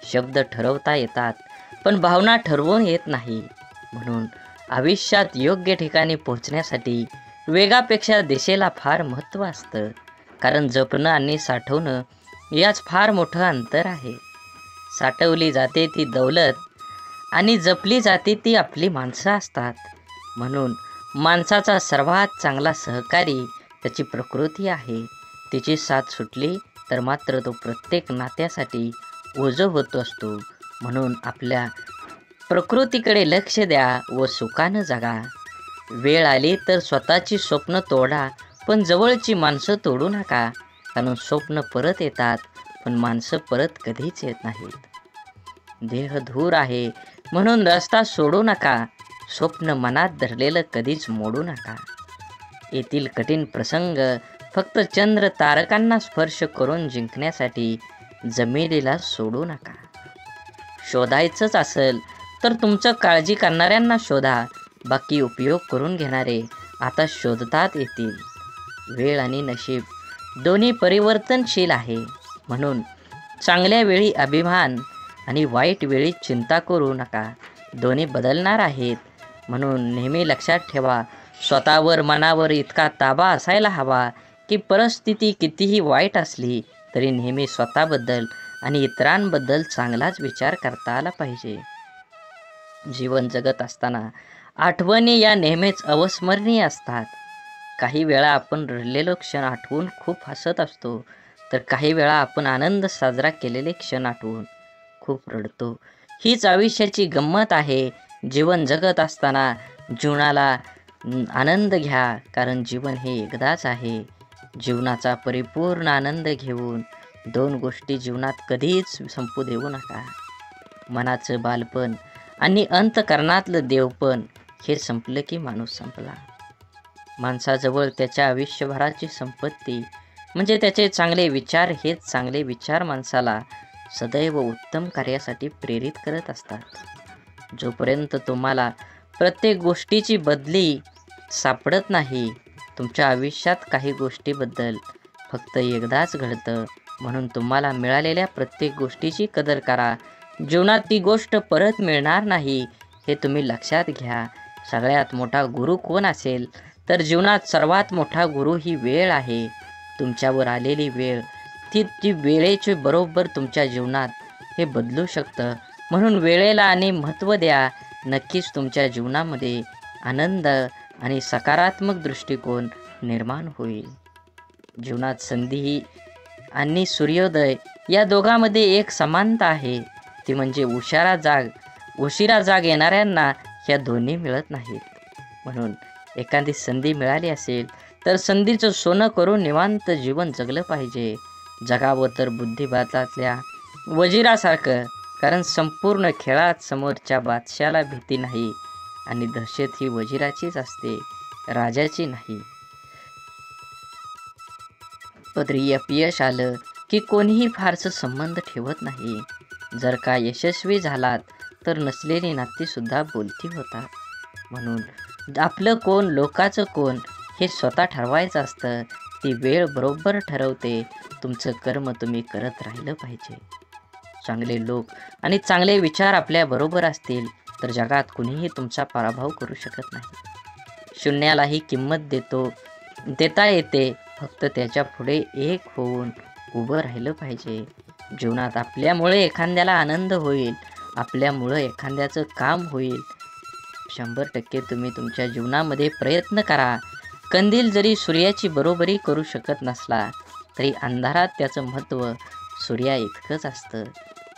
शब्द ठरवता येतात पण भावना ठरवून येत नाही. म्हणून आयुष्यात योग्य ठिकाणी पोहोचण्यासाठी वेगापेक्षा दिशेला फार महत्त्व असतं. कारण जपणं आणि साठवणं याच फार मोठं अंतर आहे. साठवली जाते ती दौलत आणि जपली जाते ती आपली माणसं असतात. म्हणून माणसाचा सर्वात चांगला सहकारी त्याची प्रकृती आहे. तिची साथ सुटली तर मात्र तो प्रत्येक नात्यासाठी ओझं होत असतो. म्हणून आपल्या प्रकृतीकडे लक्ष द्या व सुखानं जगा. वेळ आली तर स्वतःची स्वप्न तोडा, पण जवळची माणसं तोडू नका. कारण स्वप्न परत येतात पण माणसं परत कधीच येत नाहीत. देह धूर आहे म्हणून रस्ता सोडू नका. स्वप्न मनात धरलेलं कधीच मोडू नका. येथील कठीण प्रसंग फक्त चंद्र तारकांना स्पर्श करून जिंकण्यासाठी जमिनीला सोडू नका. शोधायचंच असेल तर तुमचं काळजी करणाऱ्यांना शोधा. बाकी उपयोग करून घेणारे आता शोधतात येतील. वेळ आणि नशीब दोन्ही परिवर्तनशील आहे. म्हणून चांगल्या वेळी अभिमान आणि वाईट वेळी चिंता करू नका. दोन्ही बदलणार आहेत. म्हणून नेहमी लक्षात ठेवा, स्वतःवर मनावर इतका ताबा असायला हवा की परिस्थिती कितीही वाईट असली तरी नेहमी स्वतःबद्दल आणि इतरांबद्दल चांगलाच विचार करता आला पाहिजे. जीवन जगत असताना आठवणी या नेहमीच अविस्मरणीय असतात. काही वेळा आपण रडलेलो क्षण आठवून खूप हसत असतो, तर काही वेळा आपण आनंद साजरा केलेले क्षण आठवून खूप रडतो. हीच आयुष्याची गंमत आहे. जीवन जगत असताना जीवनाला आनंद घ्या, कारण जीवन हे एकदाच आहे. जीवनाचा परिपूर्ण आनंद घेऊन 2 गोष्टी जीवनात कधीच संपू देऊ नका. मनाचं बालपण आणि अंतःकरणातलं देवपण हे संपलं की माणूस संपला. माणसाजवळ त्याच्या आयुष्यभराची संपत्ती म्हणजे त्याचे चांगले विचार. हेच चांगले विचार माणसाला सदैव उत्तम कार्यासाठी प्रेरित करत असतात. जोपर्यंत तुम्हाला प्रत्येक गोष्टीची बदली सापडत नाही, तुमच्या आयुष्यात काही गोष्टीबद्दल फक्त एकदाच घडतं. म्हणून तुम्हाला मिळालेल्या प्रत्येक गोष्टीची कदर करा. जीवनात ती गोष्ट परत मिळणार नाही हे तुम्ही लक्षात घ्या. सगळ्यात मोठा गुरु कोण असेल तर जीवनात सर्वात मोठा गुरु ही वेळ आहे. तुमच्यावर आलेली वेळ ती वेळेचे बरोबर तुमच्या जीवनात हे बदलू शकतं. म्हणून वेळेला आणि महत्त्व द्या. नक्कीच तुमच्या जीवनामध्ये आनंद आणि सकारात्मक दृष्टिकोन निर्माण होईल. जीवनात संधी आणि सूर्योदय या दोघांमध्ये एक समानता आहे. ती म्हणजे उशिरा जाग येणाऱ्यांना ह्या दोन्ही मिळत नाहीत. म्हणून एखादी संधी मिळाली असेल तर संधीचं सोनं करून निवांत जीवन जगलं पाहिजे. जगावं तर बुद्धिबळातल्या वजिरासारखं, कारण संपूर्ण खेळात समोरच्या बादशाला भीती नाही आणि दहशत ही वजिराचीच असते, राजाची नाही. पदरी अपयश आलं की कोणीही फारसं संबंध ठेवत नाही. जर का यशस्वी झालात तर नसलेली नातीसुद्धा बोलती होतात. म्हणून आपलं कोण लोकाचं कोण हे स्वतः ठरवायचं असतं. ती वेळ बरोबर ठरवते. तुमचं कर्म तुम्ही करत राहिलं पाहिजे. चांगले लोक आणि चांगले विचार आपल्याबरोबर असतील तर जगात कुणीही तुमचा पराभव करू शकत नाही. शून्यालाही किंमत देता येते, फक्त त्याच्या पुढे एक होऊन उभं राहिलं पाहिजे. जीवनात आपल्यामुळे एखाद्याला आनंद होईल, आपल्यामुळं एखाद्याचं काम होईल. 100% तुम्ही तुमच्या जीवनामध्ये प्रयत्न करा. कंदील जरी सूर्याची बरोबरी करू शकत नसला, तरी अंधारात त्याचं महत्त्व सूर्या इतकंच असतं.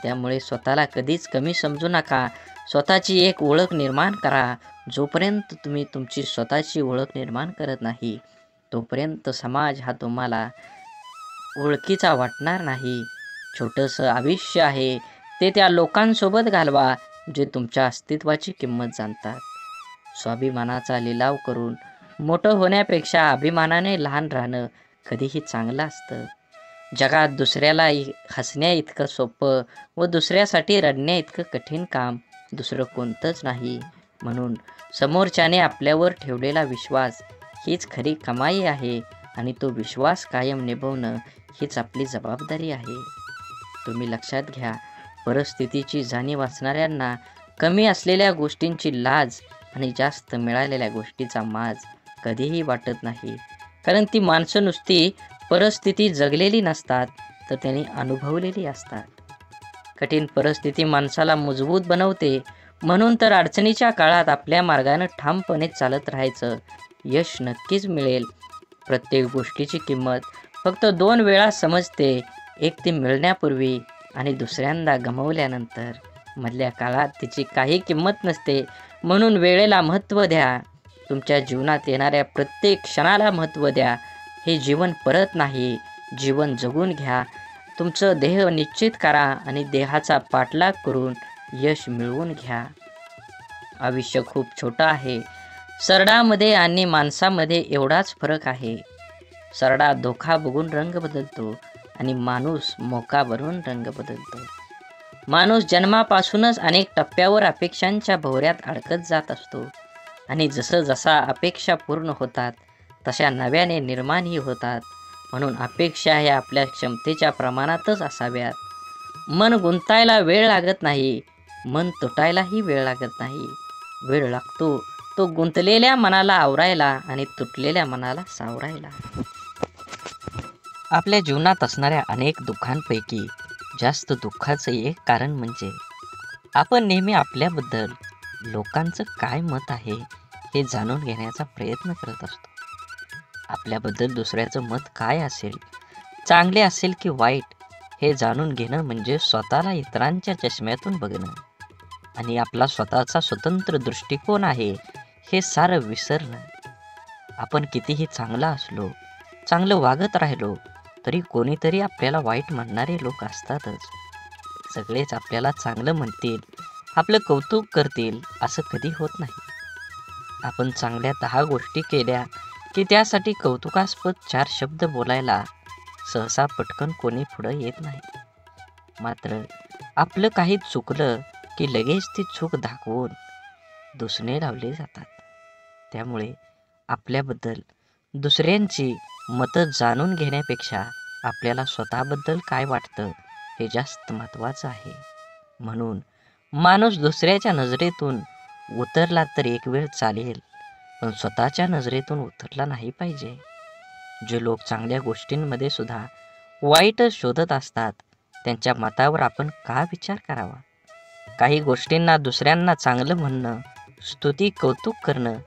त्यामुळे स्वतःला कधीच कमी समजू नका. स्वतःची एक ओळख निर्माण करा. जोपर्यंत तुम्ही तुमची स्वतःची ओळख निर्माण करत नाही, तोपर्यंत समाज हा तुम्हाला ओळखीचा वाटणार नाही. छोटंसं आयुष्य आहे, ते त्या लोकांसोबत घालवा जे तुमच्या अस्तित्वाची किंमत जाणतात. स्वाभिमानाचा लिलाव करून मोठं होण्यापेक्षा अभिमानाने लहान राहणं कधीही चांगलं असतं. जगात दुसऱ्याला हसण्या इतकं सोपं व दुसऱ्यासाठी रडण्या इतकं कठीण काम दुसरं कोणतंच नाही. म्हणून समोरच्याने आपल्यावर ठेवलेला विश्वास हीच खरी कमाई आहे आणि तो विश्वास कायम निभवणं हीच आपली जबाबदारी आहे. तुम्ही लक्षात घ्या, परिस्थितीची जाणीव असणाऱ्यांना कमी असलेल्या गोष्टींची लाज आणि जास्त मिळालेल्या गोष्टीचा माज कधीही वाटत नाही. कारण ती माणसं नुसती परिस्थिती जगलेली नसतात, तर त्यांनी अनुभवलेली असतात. कठीण परिस्थिती माणसाला मजबूत बनवते. म्हणून तर अडचणीच्या काळात आपल्या मार्गानं ठामपणे चालत राहायचं. यश नक्कीच मिळेल. प्रत्येक गोष्टीची किंमत फक्त 2 वेळा समजते. एक ती मिळण्यापूर्वी आणि दुसऱ्यांदा गमावल्यानंतर. मधल्या काळात तिची काही किंमत नसते. म्हणून वेळेला महत्त्व द्या. तुमच्या जीवनात येणाऱ्या प्रत्येक क्षणाला महत्त्व द्या. हे जीवन परत नाही, जीवन जगून घ्या. तुमचं ध्येय निश्चित करा आणि देहाचा पाठलाग करून यश मिळवून घ्या. आयुष्य खूप छोटं आहे. सरडामध्ये आणि माणसामध्ये एवढाच फरक आहे. सरडा धोका बघून रंग बदलतो आणि माणूस मोका भरून रंग बदलतो. माणूस जन्मापासूनच अनेक टप्प्यावर अपेक्षांच्या भोवऱ्यात अडकत जात असतो आणि जसा अपेक्षा पूर्ण होतात तशा नव्याने निर्माणही होतात. म्हणून अपेक्षा ह्या आपल्या क्षमतेच्या प्रमाणातच असाव्यात. मन गुंतायला वेळ लागत नाही, मन तुटायलाही वेळ लागत नाही. वेळ लागतो तो गुंतलेल्या मनाला आवरायला आणि तुटलेल्या मनाला सावरायला. आपल्या जीवनात असणाऱ्या अनेक दुःखांपैकी जास्त दुःखाचं एक कारण म्हणजे आपण नेहमी आपल्याबद्दल लोकांचं काय मत आहे हे जाणून घेण्याचा प्रयत्न करत असतो. आपल्याबद्दल दुसऱ्याचं मत काय असेल, चांगले असेल की वाईट, हे जाणून घेणं म्हणजे स्वतःला इतरांच्या चष्म्यातून बघणं आणि आपला स्वतःचा स्वतंत्र दृष्टिकोन आहे हे सारं विसरणं. आपण कितीही चांगला असलो, चांगलं वागत राहिलो तरी कोणीतरी आपल्याला वाईट म्हणणारे लोक असतातच. सगळेच आपल्याला चांगलं म्हणतील, आपलं कौतुक करतील असं कधी होत नाही. आपण चांगल्या 10 गोष्टी केल्या की त्यासाठी कौतुकास्पद 4 शब्द बोलायला सहसा पटकन कोणी पुढं येत नाही. मात्र आपलं काही चुकलं की लगेच ती चूक दाखवून दुसणे लावले जातात. त्यामुळे आपल्याबद्दल दुसऱ्यांची मतं जाणून घेण्यापेक्षा आपल्याला स्वतःबद्दल काय वाटतं हे जास्त महत्त्वाचं आहे. म्हणून माणूस दुसऱ्याच्या नजरेतून उतरला तर एक वेळ चालेल, पण स्वतःच्या नजरेतून उतरला नाही पाहिजे. जे लोक चांगल्या गोष्टींमध्ये सुद्धा वाईटच शोधत असतात, त्यांच्या मतावर आपण का विचार करावा? काही गोष्टींना दुसऱ्यांना चांगलं म्हणणं, स्तुती, कौतुक करणं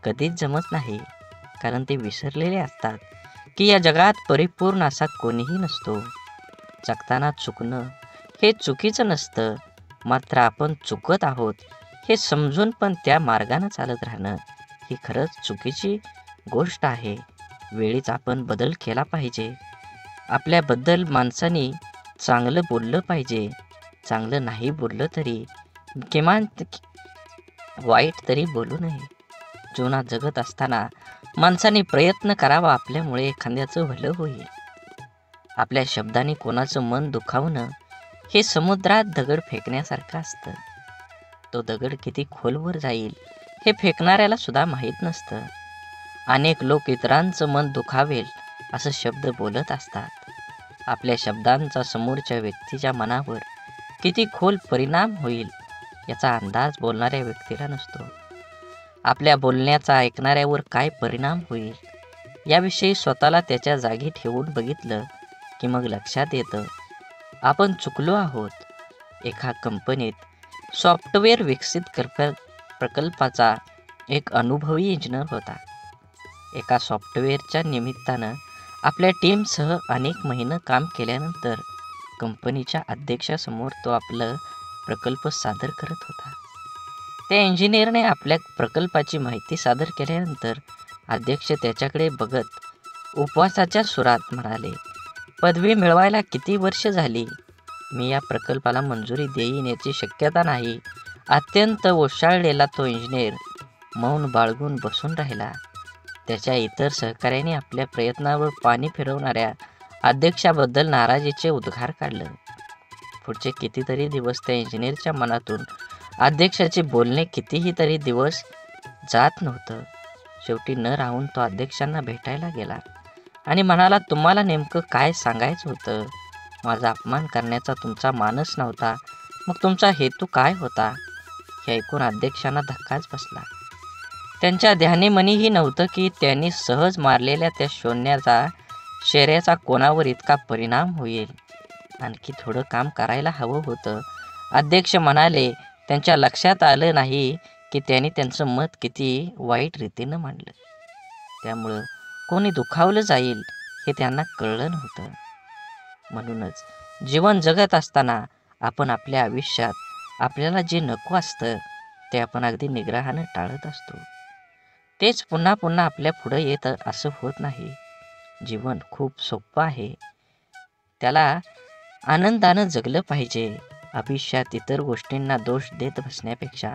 कधीच जमत नाही. कारण ते विसरलेले असतात की या जगात परिपूर्ण असा कोणीही नसतो. जगताना चुकणं हे चुकीचं नसतं, मात्र आपण चुकत आहोत हे समजून पण त्या मार्गानं चालत राहणं ही खरंच चुकीची गोष्ट आहे. वेळीच आपण बदल केला पाहिजे. आपल्याबद्दल माणसाने चांगलं बोललं पाहिजे. चांगलं नाही बोललं तरी किमान वाईट तरी बोलू नये. जीवनात जगत असताना माणसाने प्रयत्न करावा, आपल्यामुळे एखाद्याचं भलं होईल. आपल्या शब्दाने कोणाचं मन दुखावणं हे समुद्रात दगड फेकण्यासारखं असतं. तो दगड किती खोलवर जाईल हे फेकणाऱ्याला सुद्धा माहीत नसतं. अनेक लोक इतरांचं मन दुखावेल असं शब्द बोलत असतात. आपल्या शब्दांचा समोरच्या व्यक्तीच्या मनावर किती खोल परिणाम होईल याचा अंदाज बोलणाऱ्या व्यक्तीला नसतो. आपल्या बोलण्याचा ऐकणाऱ्यावर काय परिणाम होईल याविषयी स्वतःला त्याच्या जागी ठेवून बघितलं की मग लक्षात येतं आपण चुकलो आहोत. एका कंपनीत सॉफ्टवेअर विकसित प्रकल्पाचा एक अनुभवी इंजिनियर होता. एका सॉफ्टवेअरच्या निमित्तानं आपल्या टीमसह अनेक महिने काम केल्यानंतर कंपनीच्या अध्यक्षासमोर तो आपलं प्रकल्प सादर करत होता. त्या इंजिनियरने आपल्या प्रकल्पाची माहिती सादर केल्यानंतर अध्यक्ष त्याच्याकडे बघत उपवासाच्या सुरात म्हणाले, पदवी मिळवायला किती वर्ष झाली? मी या प्रकल्पाला मंजुरी देईन याची शक्यता नाही. अत्यंत ओशाळलेला तो इंजिनियर मौन बाळगून बसून राहिला. त्याच्या इतर सहकाऱ्यांनी आपल्या प्रयत्नावर पाणी फिरवणाऱ्या अध्यक्षाबद्दल नाराजीचे उद्गार काढले. पुढचे कितीतरी दिवस त्या इंजिनियरच्या मनातून अध्यक्षाचे बोलणे कितीही तरी दिवस जात नव्हतं. शेवटी न राहून तो अध्यक्षांना भेटायला गेला आणि म्हणाला, तुम्हाला नेमकं काय सांगायचं होतं? माझा अपमान करण्याचा तुमचा मानस नव्हता, मग तुमचा हेतू काय होता? हे ऐकून अध्यक्षांना धक्काच बसला. त्यांच्या ध्यानीमनीही नव्हतं की त्यांनी सहज मारलेल्या त्या शौर्याचा कोणावर इतका परिणाम होईल. आणखी थोडं काम करायला हवं होतं. अध्यक्ष म्हणाले, त्यांच्या लक्षात आलं नाही की त्यांनी त्यांचं मत किती वाईट रीतीनं मांडलं. त्यामुळं कोणी दुखावलं जाईल हे त्यांना कळलं नव्हतं. म्हणूनच जीवन जगत असताना आपण आपल्या आयुष्यात आपल्याला जे नको असतं ते आपण अगदी निग्रहानं टाळत असतो. तेच पुन्हा पुन्हा आपल्या पुढं येतं असं होत नाही. जीवन खूप सोपं आहे. त्याला आनंदानं जगलं पाहिजे. आयुष्यात इतर गोष्टींना दोष देत बसण्यापेक्षा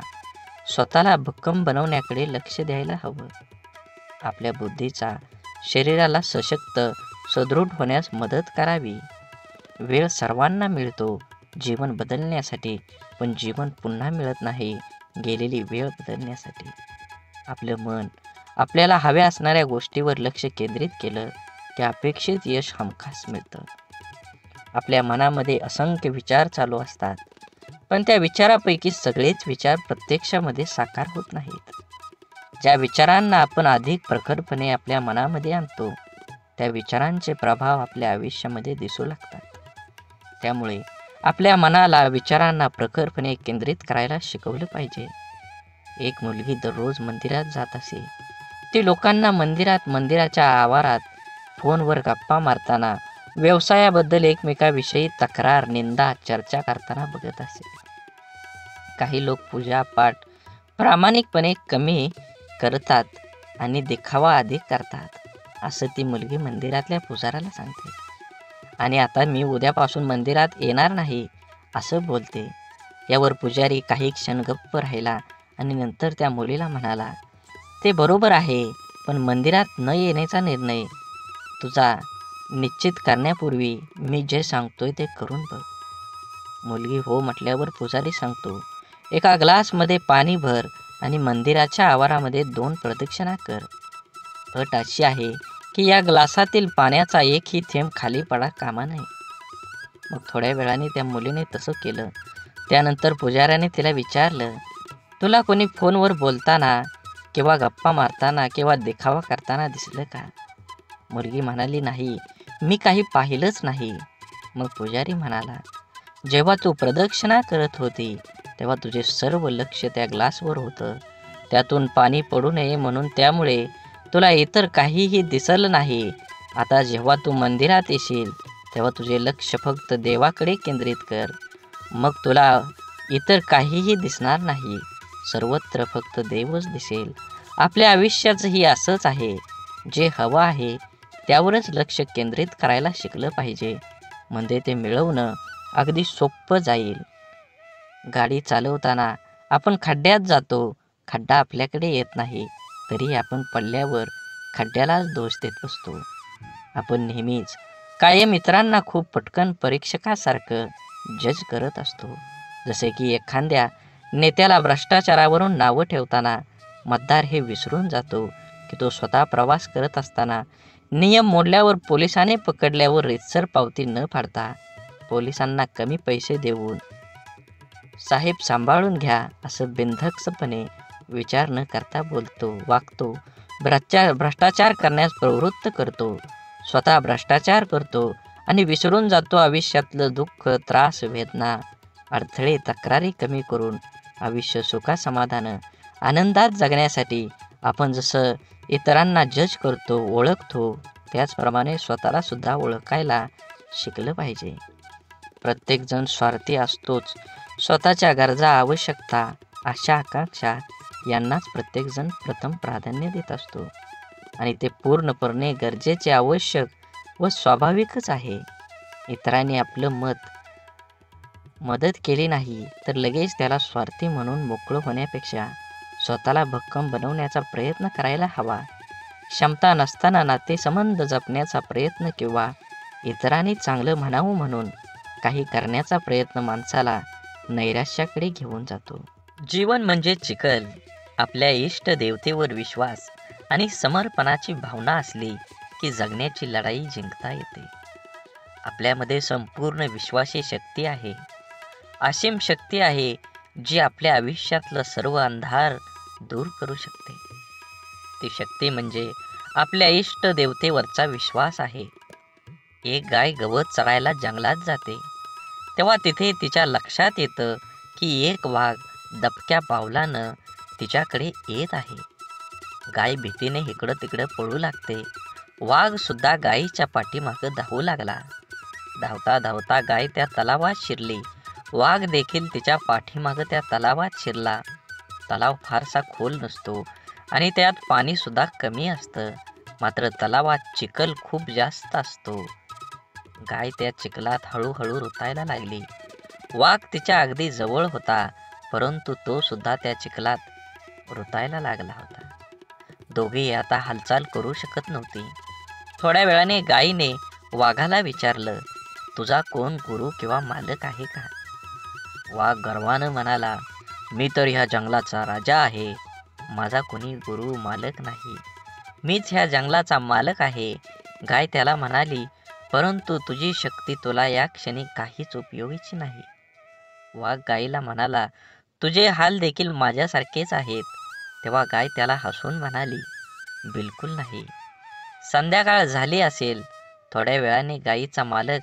स्वतःला भक्कम बनवण्याकडे लक्ष द्यायला हवं. आपल्या बुद्धीचा शरीराला सशक्त सदृढ होण्यास मदत करावी. वेळ सर्वांना मिळतो जीवन बदलण्यासाठी, पण जीवन पुन्हा मिळत नाही गेलेली वेळ बदलण्यासाठी. आपलं मन आपल्याला हव्या असणाऱ्या गोष्टीवर लक्ष केंद्रित केलं की अपेक्षित यश हमखास मिळतं. आपल्या मनामध्ये असंख्य विचार चालू असतात, पण त्या विचारापैकी सगळेच विचार प्रत्यक्षामध्ये साकार होत नाहीत. ज्या विचारांना आपण अधिक प्रखरपणे आपल्या मनामध्ये आणतो त्या विचारांचे प्रभाव आपल्या आयुष्यामध्ये दिसू लागतात. त्यामुळे आपल्या मनाला विचारांना प्रखरपणे केंद्रित करायला शिकवलं पाहिजे. एक मुलगी दररोज मंदिरात जात असे. ती लोकांना मंदिराच्या आवारात फोनवर गप्पा मारताना, व्यवसायाबद्दल एकमेकाविषयी तक्रार, निंदा, चर्चा करताना बघत असे. काही लोक पूजा पाठ प्रामाणिकपणे कमी करतात आणि देखावा अधिक करतात, असं ती मुलगी मंदिरातल्या पुजाऱ्याला सांगते. आणि आता मी उद्यापासून मंदिरात येणार नाही असं बोलते. यावर पुजारी काही क्षण गप्प राहिला आणि नंतर त्या मुलीला म्हणाला, ते बरोबर आहे, पण मंदिरात न येण्याचा निर्णय तुझा निश्चित करण्यापूर्वी मी जे सांगतोय ते करून बघ. मुलगी हो म्हटल्यावर पुजारी सांगतो, एका ग्लासमध्ये पाणी भर आणि मंदिराच्या आवारामध्ये 2 प्रदक्षिणा कर. अट अशी आहे की या ग्लासातील पाण्याचा एकही थेंब खाली पडा कामा नये. मग थोड्या वेळाने त्या मुलीने तसं केलं. त्यानंतर पुजाऱ्याने तिला विचारलं, तुला कोणी फोनवर बोलताना किंवा गप्पा मारताना किंवा देखावा करताना दिसलं का? मुलगी म्हणाली, नाही, मी काही पाहिलंच नाही. मग पुजारी म्हणाला, जेव्हा तू प्रदक्षिणा करत होती तेव्हा तुझे सर्व लक्ष त्या ग्लासवर होतं. त्यातून पाणी पडू नये म्हणून, त्यामुळे तुला इतर काहीही दिसलं नाही. आता जेव्हा तू मंदिरात येशील तेव्हा तुझे लक्ष फक्त देवाकडे केंद्रित कर. मग तुला इतर काहीही दिसणार नाही. सर्वत्र फक्त देवच दिसेल. आपल्या आयुष्याचंही असंच आहे. जे हवं आहे त्यावरच लक्ष केंद्रित करायला शिकलं पाहिजे, म्हणजे ते मिळवणं अगदी सोपं जाईल. गाडी चालवताना आपण खड्ड्यात जातो. खड्डा आपल्याकडे येत नाही, तरी आपण पडल्यावर खड्ड्यालाच दोष देत बसतो. आपण नेहमीच कायम इतरांना खूप पटकन परीक्षकासारखं जज करत असतो. जसे की एखाद्या नेत्याला भ्रष्टाचारावरून नावं ठेवताना मतदार हे विसरून जातो की तो स्वतः प्रवास करत असताना नियम मोडल्यावर पोलिसाने पकडल्यावर रीतसर पावती न फाडता पोलिसांना कमी पैसे देऊन साहेब सांभाळून घ्या असं बिनधास्तपणे विचार न करता बोलतो, वागतो. भ्रष्टाचार करण्यास प्रवृत्त करतो. स्वतः भ्रष्टाचार करतो आणि विसरून जातो आयुष्यातलं दुःख, त्रास, वेदना, अडथळे, तक्रारी कमी करून आयुष्य सुखासमाधान आनंदात जगण्यासाठी आपण जसं इतरांना जज करतो, ओळखतो, त्याचप्रमाणे स्वतःला सुद्धा ओळखायला शिकलं पाहिजे. प्रत्येकजण स्वार्थी असतोच. स्वतःच्या गरजा, आवश्यकता, आशा, आकांक्षा यांनाच प्रत्येकजण प्रथम प्राधान्य देत असतो आणि ते पूर्णपणे गरजेचे, आवश्यक व स्वाभाविकच आहे. इतरांनी आपलं मदत केली नाही तर लगेच त्याला स्वार्थी म्हणून मोकळं होण्यापेक्षा स्वतःला भक्कम बनवण्याचा प्रयत्न करायला हवा. क्षमता नसताना नातेसंबंध जपण्याचा प्रयत्न किंवा इतरांनी चांगलं म्हणावं म्हणून काही करण्याचा प्रयत्न माणसाला नैराश्याकडे घेऊन जातो. जीवन म्हणजे चिखल. आपल्या इष्ट देवतेवर विश्वास आणि समर्पणाची भावना असली की जगण्याची लढाई जिंकता येते. आपल्यामध्ये संपूर्ण विश्वाची शक्ती आहे. असीम शक्ती आहे जी आपल्या आयुष्यातलं सर्व अंधार दूर करू शकते. ती शक्ती म्हणजे आपल्या इष्ट देवतेवरचा विश्वास आहे. एक गाय गवत चरायला जंगलात जाते तेव्हा तिथे तिच्या लक्षात येतं की एक वाघ दबक्या पावलानं तिच्याकडे येत आहे. गाय भीतीने इकडं तिकडं पळू लागते. वाघ सुद्धा गायीच्या पाठीमागं धावू लागला. धावता धावता गाय त्या तलावात शिरली. वाघ देखील तिच्या पाठीमागं त्या तलावात शिरला. तलाव फारसा खोल नसतो आणि त्यात पाणी सुद्धा कमी असतं. मात्र तलावात चिखल खूप जास्त असतो. गाय त्या चिखलात हळूहळू रुतायला लागली. वाघ तिच्या अगदी जवळ होता, परंतु तो सुद्धा त्या चिखलात रुतायला लागला होता. दोघेही आता हालचाल करू शकत नव्हती. थोड्या वेळाने गायीने वाघाला विचारलं, तुझा कोण गुरु किंवा मालक आहे का? वाघ गर्वानं म्हणाला, मी तर ह्या जंगलाचा राजा आहे. माझा कोणी गुरु मालक नाही. मीच ह्या जंगलाचा मालक आहे. गाय त्याला म्हणाली, परंतु तुझी शक्ती तुला या क्षणी काहीच उपयोगीची नाही. वाघ गायीला म्हणाला, तुझे हाल देखील माझ्यासारखेच आहेत. तेव्हा गाय त्याला हसून म्हणाली, बिलकुल नाही. संध्याकाळ झाली असेल. थोड्या वेळाने गायीचा मालक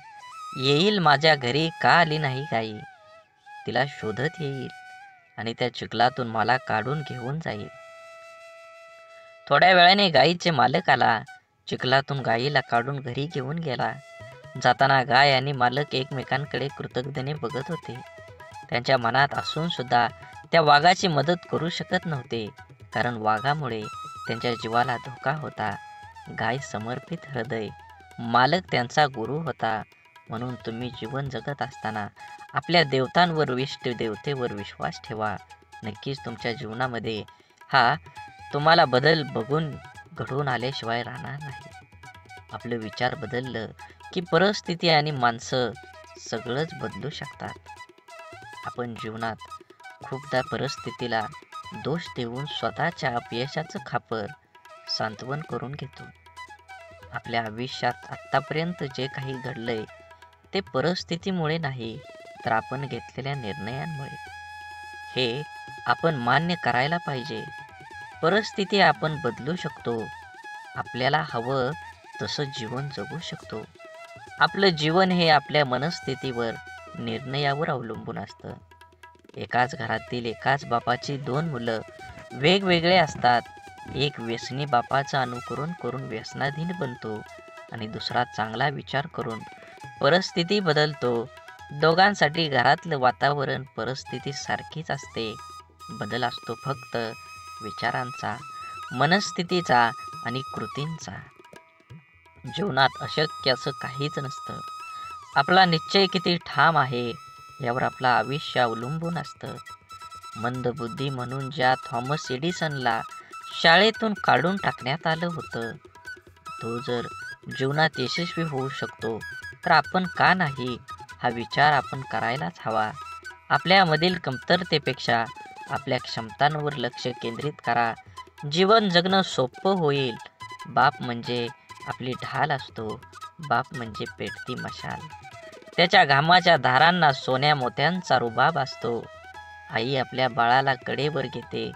येईल. माझ्या घरी का आली नाही गायी? तिला शोधत येईल आणि त्या चिखलातून मला काढून घेऊन जाईल. थोड्या वेळाने गायीचे मालक आला. चिखलातून गायीला काढून घरी घेऊन गेला. जाताना गाय आणि मालक एकमेकांकडे कृतज्ञतेने बघत होते. त्यांच्या मनात असून सुद्धा त्या वाघाची मदत करू शकत नव्हते, कारण वाघामुळे त्यांच्या जीवाला धोका होता. गाय समर्पित हृदय, मालक त्यांचा गुरु होता. म्हणून तुम्ही जीवन जगत असताना आपल्या देवतांवर, इष्ट देवतेवर विश्वास ठेवा. नक्कीच तुमच्या जीवनामध्ये हा तुम्हाला बदल घडून आल्याशिवाय राहणार नाही. आपलं विचार बदललं की परिस्थिती आणि माणसं सगळंच बदलू शकतात. आपण जीवनात खूपदा परिस्थितीला दोष देऊन स्वतःच्या अपयशाचं खापर सांत्वन करून घेतो. आपल्या आयुष्यात आत्तापर्यंत जे काही घडलंय ते परिस्थितीमुळे नाही, तर आपण घेतलेल्या निर्णयांमुळे. हे आपण मान्य करायला पाहिजे. परिस्थिती आपण बदलू शकतो. आपल्याला हवं तसं जीवन जगू शकतो. आपलं जीवन हे आपल्या मनस्थितीवर, निर्णयावर अवलंबून असतं. एकाच घरातील एकाच बापाची दोन मुलं वेगवेगळे असतात. एक व्यसनी बापाचं अनुकरण करून व्यसनाधीन बनतो आणि दुसरा चांगला विचार करून परिस्थिती बदलतो. दोघांसाठी घरातलं वातावरण, परिस्थिती सारखीच असते. बदल असतो फक्त विचारांचा, मनस्थितीचा आणि कृतींचा. जीवनात अशक्य असं काहीच नसतं. आपला निश्चय किती ठाम आहे यावर आपलं आयुष्य अवलंबून असतं. मंदबुद्धी म्हणून ज्या थॉमस एडिसनला शाळेतून काढून टाकण्यात आलं होतं, तो जर जीवनात यशस्वी होऊ शकतो तर आपण का नाही, हा विचार आपण करायलाच हवा. आपल्यामधील कमतरतेपेक्षा आपल्या क्षमतांवर लक्ष केंद्रित करा. जीवन जगणं सोपं होईल. बाप म्हणजे आपली ढाल असतो. बाप म्हणजे पेटती मशाल. त्याच्या घामाच्या धारांना सोन्या मोत्यांचा रुबाब असतो. आई आपल्या बाळाला कडेवर घेते,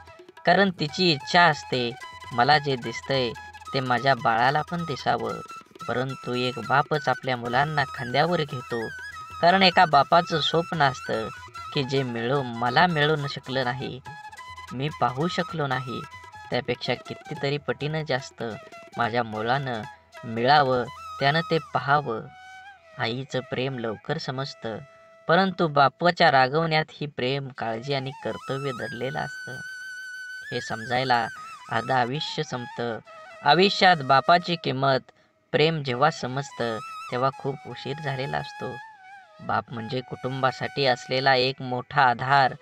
कारण तिची इच्छा असते, मला जे दिसतंय ते माझ्या बाळाला पण दिसावं. परंतु एक बापच आपल्या मुलांना खांद्यावर घेतो, कारण एका बापाचं स्वप्न असतं की जे मला मिळू शकलं नाही, मी पाहू शकलो नाही, त्यापेक्षा कितीतरी पटीनं जास्त माझ्या मुलानं मिळावं, त्यानं ते पाहावं. आईचं प्रेम लवकर समजतं, परंतु बापाच्या रागवण्यात ही प्रेम, काळजी आणि कर्तव्य दडलेलं असतं. हे समजायला अर्ध आयुष्य संपतं. आयुष्यात बापाची किंमत, प्रेम जेव्हा समजतं तेव्हा खूप उशीर झालेला असतो. बाप म्हणजे कुटुंबासाठी असलेला एक मोठा आधार,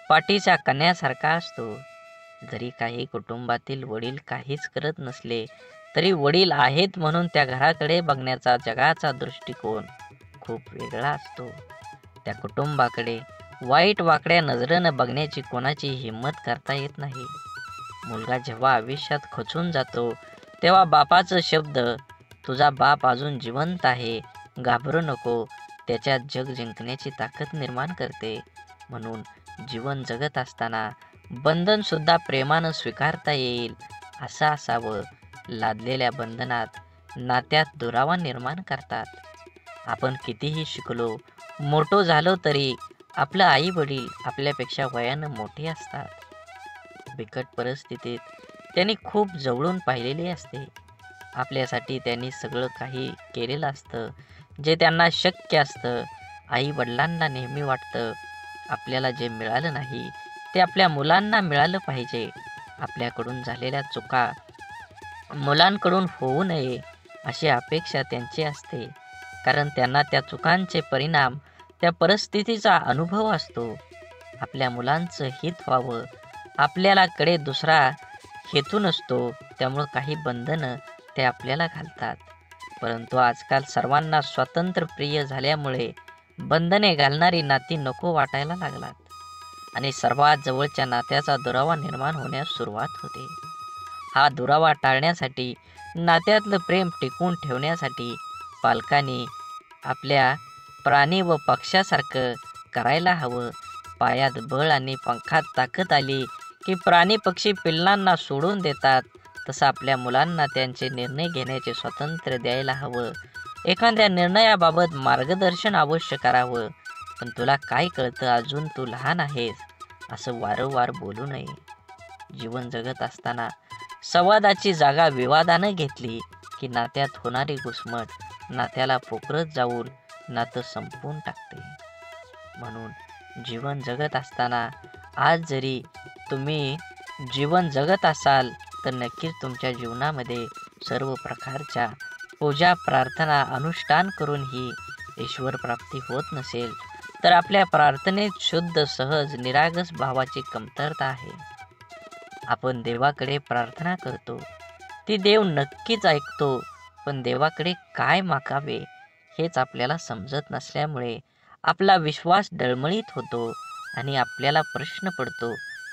पाठीच्या कण्यासारखा असतो. जरी काही कुटुंबातील वडील काहीच करत नसले तरी वडील आहेत म्हणून त्या घराकडे बघण्याचा जगाचा दृष्टिकोन खूप वेगळा असतो. त्या कुटुंबाकडे वाईट वाकड्या नजरेनं बघण्याची कोणाची हिंमत करता येत नाही. मुलगा जेव्हा आयुष्यात खचून जातो तेव्हा बापाचं शब्द, तुझा बाप अजून जिवंत आहे, घाबरू नको, त्याच्यात जग जिंकण्याची ताकद निर्माण करते. म्हणून जीवन जगत असताना बंधन सुद्धा प्रेमानं स्वीकारता येईल असं असावं. लादलेल्या बंधनात नात्यात दुरावा निर्माण करतात. आपण कितीही शिकलो, मोठो झालो तरी आपलं आई वडील आपल्यापेक्षा वयानं मोठे असतात. बिकट परिस्थितीत त्यांनी खूप जवळून पाहिलेली असते. आपल्यासाठी त्यांनी सगळं काही केलेलं असतं जे त्यांना शक्य असतं. आई वडिलांना नेहमी वाटतं आपल्याला जे मिळालं नाही ते आपल्या मुलांना मिळालं पाहिजे. आपल्याकडून झालेल्या चुका मुलांकडून होऊ नये अशी अपेक्षा त्यांची असते, कारण त्यांना त्या चुकांचे परिणाम, त्या परिस्थितीचा अनुभव असतो. आपल्या मुलांचं हित व्हावं, आपल्याला कडे दुसरा हेतू नसतो, त्यामुळं काही बंधनं ते आपल्याला घालतात. परंतु आजकाल सर्वांना स्वातंत्र्य प्रिय झाल्यामुळे बंधने घालणारी नाती नको वाटायला लागतात आणि सर्वात जवळच्या नात्याचा दुरावा निर्माण होण्यास सुरुवात होते. हा दुरावा टाळण्यासाठी, नात्यातलं प्रेम टिकवून ठेवण्यासाठी पालकांनी आपल्या प्राणी व पक्ष्यासारखं करायला हवं. पायात बळ आणि पंखात ताकद आली की प्राणी पक्षी पिल्लांना सोडून देतात, तसं आपल्या मुलांना त्यांचे निर्णय घेण्याचे स्वातंत्र्य द्यायला हवं. एखाद्या निर्णयाबाबत मार्गदर्शन अवश्य करावं, पण तुला काय कळतं, अजून तू लहान आहेस, असं वारंवार बोलू नये. जीवन जगत असताना संवादाची जागा विवादानं घेतली की नात्यात होणारी घुसमट नात्याला पोखरत जाऊन नातं संपवून टाकते. म्हणून जीवन जगत असताना आज जरी तुम्ही जीवन जगत असाल तर नक्कीच तुमच्या जीवनामध्ये सर्व प्रकारच्या पूजा, प्रार्थना, अनुष्ठान करूनही ईश्वर प्राप्ती होत नसेल तर आपल्या प्रार्थनेत शुद्ध, सहज, निरागस भावाची कमतरता आहे. आपण देवाकडे प्रार्थना करतो, ती देव नक्कीच ऐकतो, पण देवाकडे काय मागावे हेच आपल्याला समजत नसल्यामुळे आपला विश्वास डळमळीत होतो आणि आपल्याला प्रश्न पडतो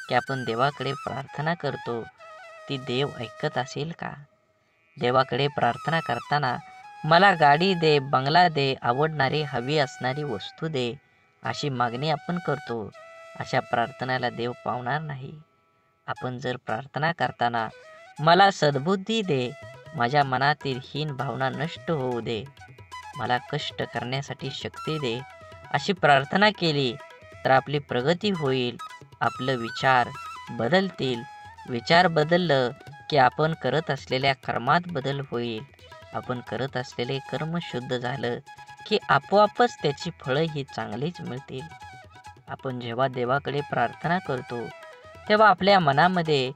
की आपण देवाकडे प्रार्थना करतो, ती देव ऐकत असेल का? देवाकडे प्रार्थना करताना मला गाडी दे, बंगला दे, आवडणारी हवी असणारी वस्तू दे, अशी मागणी आपण करतो. अशा प्रार्थनेला देव पावणार नाही. आपण जर प्रार्थना करताना मला सद्बुद्धी दे, माझ्या मनातील हीन भावना नष्ट होऊ दे, मला कष्ट करण्यासाठी शक्ती दे, अशी प्रार्थना केली तर आपली प्रगती होईल. आपलं विचार बदलतील. विचार बदललं की आपण करत असलेल्या कर्मात बदल होईल. आपण करत असलेले कर्म शुद्ध झालं की आपोआपच त्याची फळं ही चांगलीच मिळतील. आपण जेव्हा देवाकडे प्रार्थना करतो तेव्हा आपल्या मनामध्ये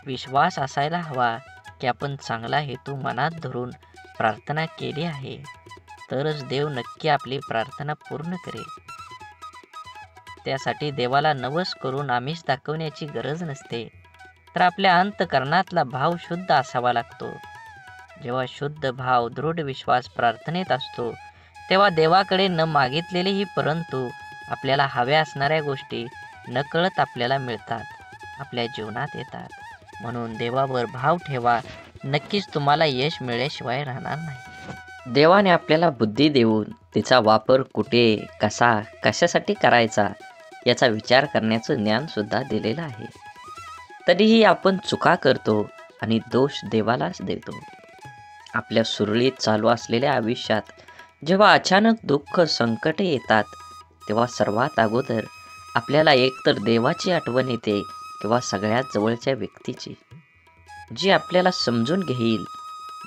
विश्वास असायला हवा की आपण चांगला हेतू मनात धरून प्रार्थना केली आहे, तरच देव नक्की आपली प्रार्थना पूर्ण करेल. त्यासाठी देवाला नवस करून आमिष दाखवण्याची गरज नसते, तर आपल्या अंतःकरणातला भाव शुद्ध असावा लागतो. जेव्हा शुद्ध भाव, दृढ विश्वास प्रार्थनेत असतो तेव्हा देवाकडे न मागितलेलेही परंतु आपल्याला हव्या असणाऱ्या गोष्टी नकळत आपल्याला मिळतात, आपल्या जीवनात येतात. म्हणून देवावर भाव ठेवा, नक्कीच तुम्हाला यश मिळाल्याशिवाय राहणार नाही. देवाने आपल्याला बुद्धी देऊन तिचा वापर कुठे, कसा, कशासाठी करायचा याचा विचार करण्याचं ज्ञान सुद्धा दिलेलं आहे. तरीही आपण चुका करतो आणि दोष देवालाच देतो. आपल्या सुरळीत चालू असलेल्या आयुष्यात जेव्हा अचानक दुःख संकटे येतात, तेव्हा सर्वात अगोदर आपल्याला एकतर देवाची आठवण येते किंवा सगळ्यात जवळच्या व्यक्तीची, जी आपल्याला समजून घेईल.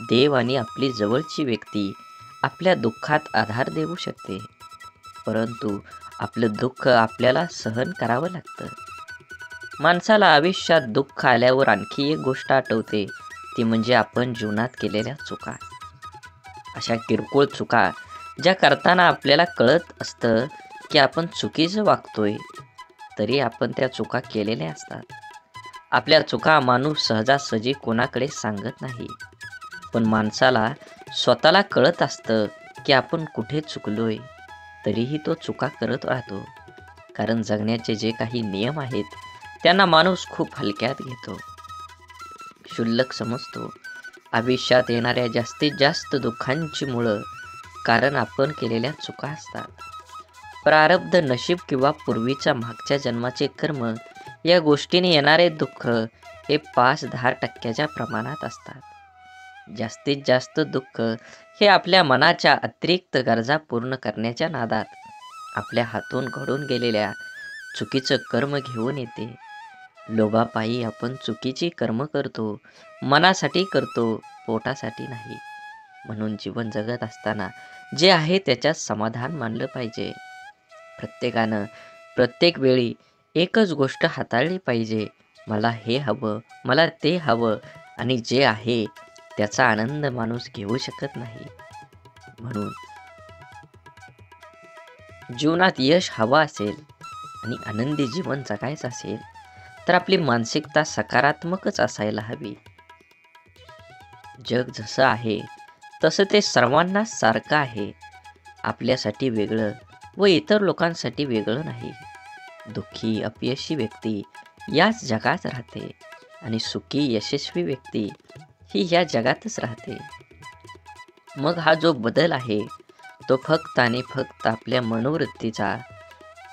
देव आणि आपली जवळची व्यक्ती आपल्या दुःखात आधार देऊ शकते, परंतु आपलं दुःख आपल्याला सहन करावं लागतं. माणसाला आयुष्यात दुःख आल्यावर आणखी एक गोष्ट आठवते, ती म्हणजे आपण जीवनात केलेल्या चुका. अशा किरकोळ चुका ज्या करताना आपल्याला कळत असतं की आपण चुकीचं वागतोय, तरी आपण त्या चुका केलेल्या असतात. आपल्या चुका माणूस सहजासहजी कोणाकडे सांगत नाही, पण माणसाला स्वतःला कळत असतं की आपण कुठे चुकलोय, तरीही तो चुका करत राहतो. कारण जगण्याचे जे काही नियम आहेत त्यांना माणूस खूप हलक्यात घेतो, क्षुल्लक समजतो. आयुष्यात येणाऱ्या जास्तीत जास्त दुःखांची मुळं कारण आपण केलेल्या चुका असतात. प्रारब्ध, नशीब किंवा पूर्वीच्या मागच्या जन्माचे कर्म या गोष्टीने येणारे दुःख हे 5-10% प्रमाणात असतात. जास्तीत जास्त दुःख हे आपल्या मनाच्या अतिरिक्त गरजा पूर्ण करण्याच्या नादात आपल्या हातून घडून गेलेल्या चुकीचं कर्म घेऊन येते. लोभापायी आपण चुकीची कर्म करतो, मनासाठी करतो, पोटासाठी नाही. म्हणून जीवन जगत असताना जे आहे त्याच्यात समाधान मानलं पाहिजे. प्रत्येकानं प्रत्येक वेळी एकच गोष्ट हाताळली पाहिजे, मला हे हवं, मला ते हवं, आणि जे आहे त्याचा आनंद माणूस घेऊ शकत नाही. म्हणून जीवनात यश हवं असेल आणि आनंदी जीवन जगायचं असेल तर आपली मानसिकता सकारात्मकच असायला हवी. जग जसं आहे तसं ते सर्वांना सारखं आहे. आपल्यासाठी वेगळं व इतर लोकांसाठी वेगळं नाही. दुःखी, अपयशी व्यक्ती याच जगात राहते आणि सुखी, यशस्वी व्यक्ती ही या जगातच राहते. मग हा जो बदल आहे तो फक्त आणि फक्त आपल्या मनोवृत्तीचा,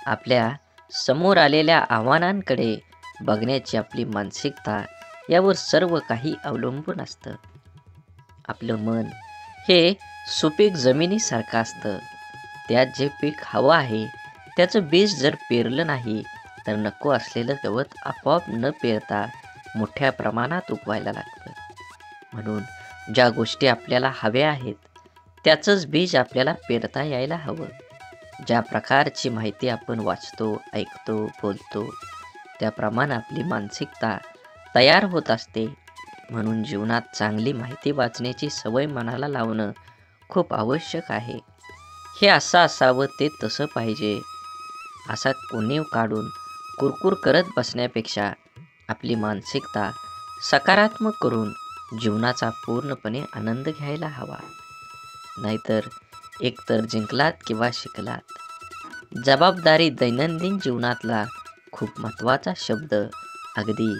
आपल्या समोर आलेल्या आव्हानांकडे बघण्याची आपली मानसिकता यावर सर्व काही अवलंबून असतं. आपलं मन हे सुपीक जमिनीसारखं असतं. त्यात जे पीक हवं आहे त्याचं बीज जर पेरलं नाही तर नको असलेलं गवत आपोआप न पेरता मोठ्या प्रमाणात उगवायला लागतं. म्हणून ज्या गोष्टी आपल्याला हव्या आहेत त्याचंच बीज आपल्याला पेरता यायला हवं. ज्या प्रकारची माहिती आपण वाचतो, ऐकतो, बोलतो त्याप्रमाणे आपली मानसिकता तयार होत असते. म्हणून जीवनात चांगली माहिती वाचण्याची सवय मनाला लावणं खूप आवश्यक आहे. हे असं असावं, ते तसं पाहिजे असा उणीव काढून कुरकुर करत बसण्यापेक्षा आपली मानसिकता सकारात्मक करून जीवनाचा पूर्णपणे आनंद घ्यायला हवा. नाहीतर एकतर जिंकलात किंवा शिकलात. जबाबदारी दैनंदिन जीवनातला खूप महत्त्वाचा शब्द. अगदी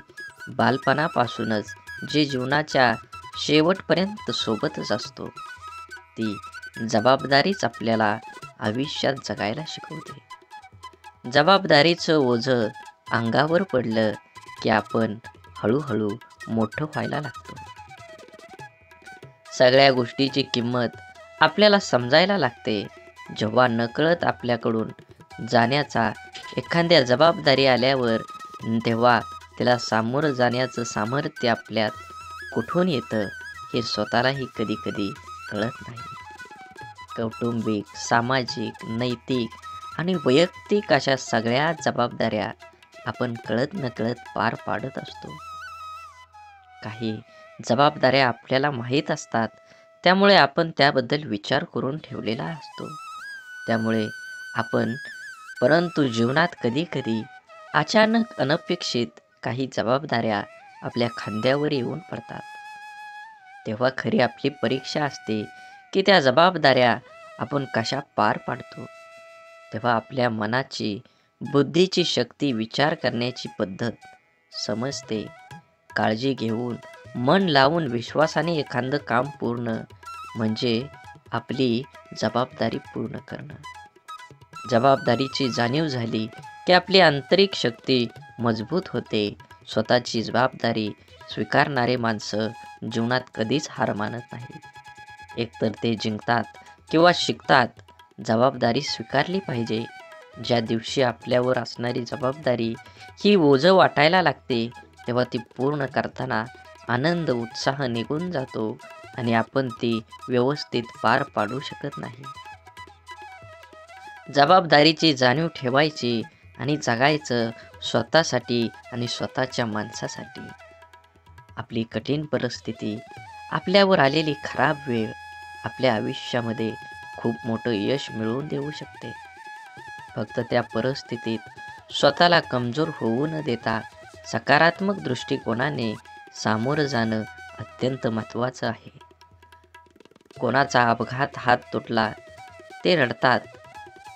बालपणापासूनच जे जीवनाच्या शेवटपर्यंत सोबतच असतो, ती जबाबदारीच आपल्याला आयुष्यात जगायला शिकवते. जबाबदारीचं ओझं अंगावर पडलं की आपण हळूहळू मोठं व्हायला लागतो. सगळ्या गोष्टीची किंमत आपल्याला समजायला लागते जेव्हा नकळत आपल्याकडून जाण्याचा एखाद्या जबाबदारी आल्यावर, तेव्हा त्याला सामोरं जाण्याचं सामर्थ्य आपल्यात कुठून येतं हे स्वतःलाही कधीकधी कळत नाही. कौटुंबिक, सामाजिक, नैतिक आणि वैयक्तिक अशा सगळ्या जबाबदाऱ्या आपण कळत नकळत पार पाडत असतो. काही जबाबदाऱ्या आपल्याला माहीत असतात, त्यामुळे आपण त्याबद्दल विचार करून ठेवलेला असतो. त्यामुळे आपण परंतु जीवनात कधीकधी अचानक अनपेक्षित काही जबाबदाऱ्या आपल्या खांद्यावर येऊन पडतात. तेव्हा खरी आपली परीक्षा असते की त्या जबाबदाऱ्या आपण कशा पार पाडतो. तेव्हा आपल्या मनाची, बुद्धीची शक्ती, विचार करण्याची पद्धत समजते. काळजी घेऊन, मन लावून, विश्वासाने एखादं काम पूर्ण म्हणजे आपली जबाबदारी पूर्ण करणं. जबाबदारीची जाणीव झाली की आपली आंतरिक शक्ती मजबूत होते. स्वतःची जबाबदारी स्वीकारणारे माणसं जीवनात कधीच हार मानत नाहीत. एकतर ते जिंकतात किंवा शिकतात. जबाबदारी स्वीकारली पाहिजे. ज्या दिवशी आपल्यावर असणारी जबाबदारी ही ओझं वाटायला लागते, तेव्हा ती पूर्ण करताना आनंद उत्साह निघून जातो आणि आपण ती व्यवस्थित पार पाडू शकत नाही. जबाबदारीची जाणीव ठेवायची आणि जगायचं स्वतःसाठी आणि स्वतःच्या माणसासाठी. आपली कठीण परिस्थिती, आपल्यावर आलेली खराब वेळ आपल्या आयुष्यामध्ये खूप मोठं यश मिळवून देऊ शकते. फक्त त्या परिस्थितीत स्वतःला कमजोर होऊ न देता सकारात्मक दृष्टिकोनाने सामोरं जाणं अत्यंत महत्त्वाचं आहे. कोणाचा अपघात हात तुटला, ते रडतात,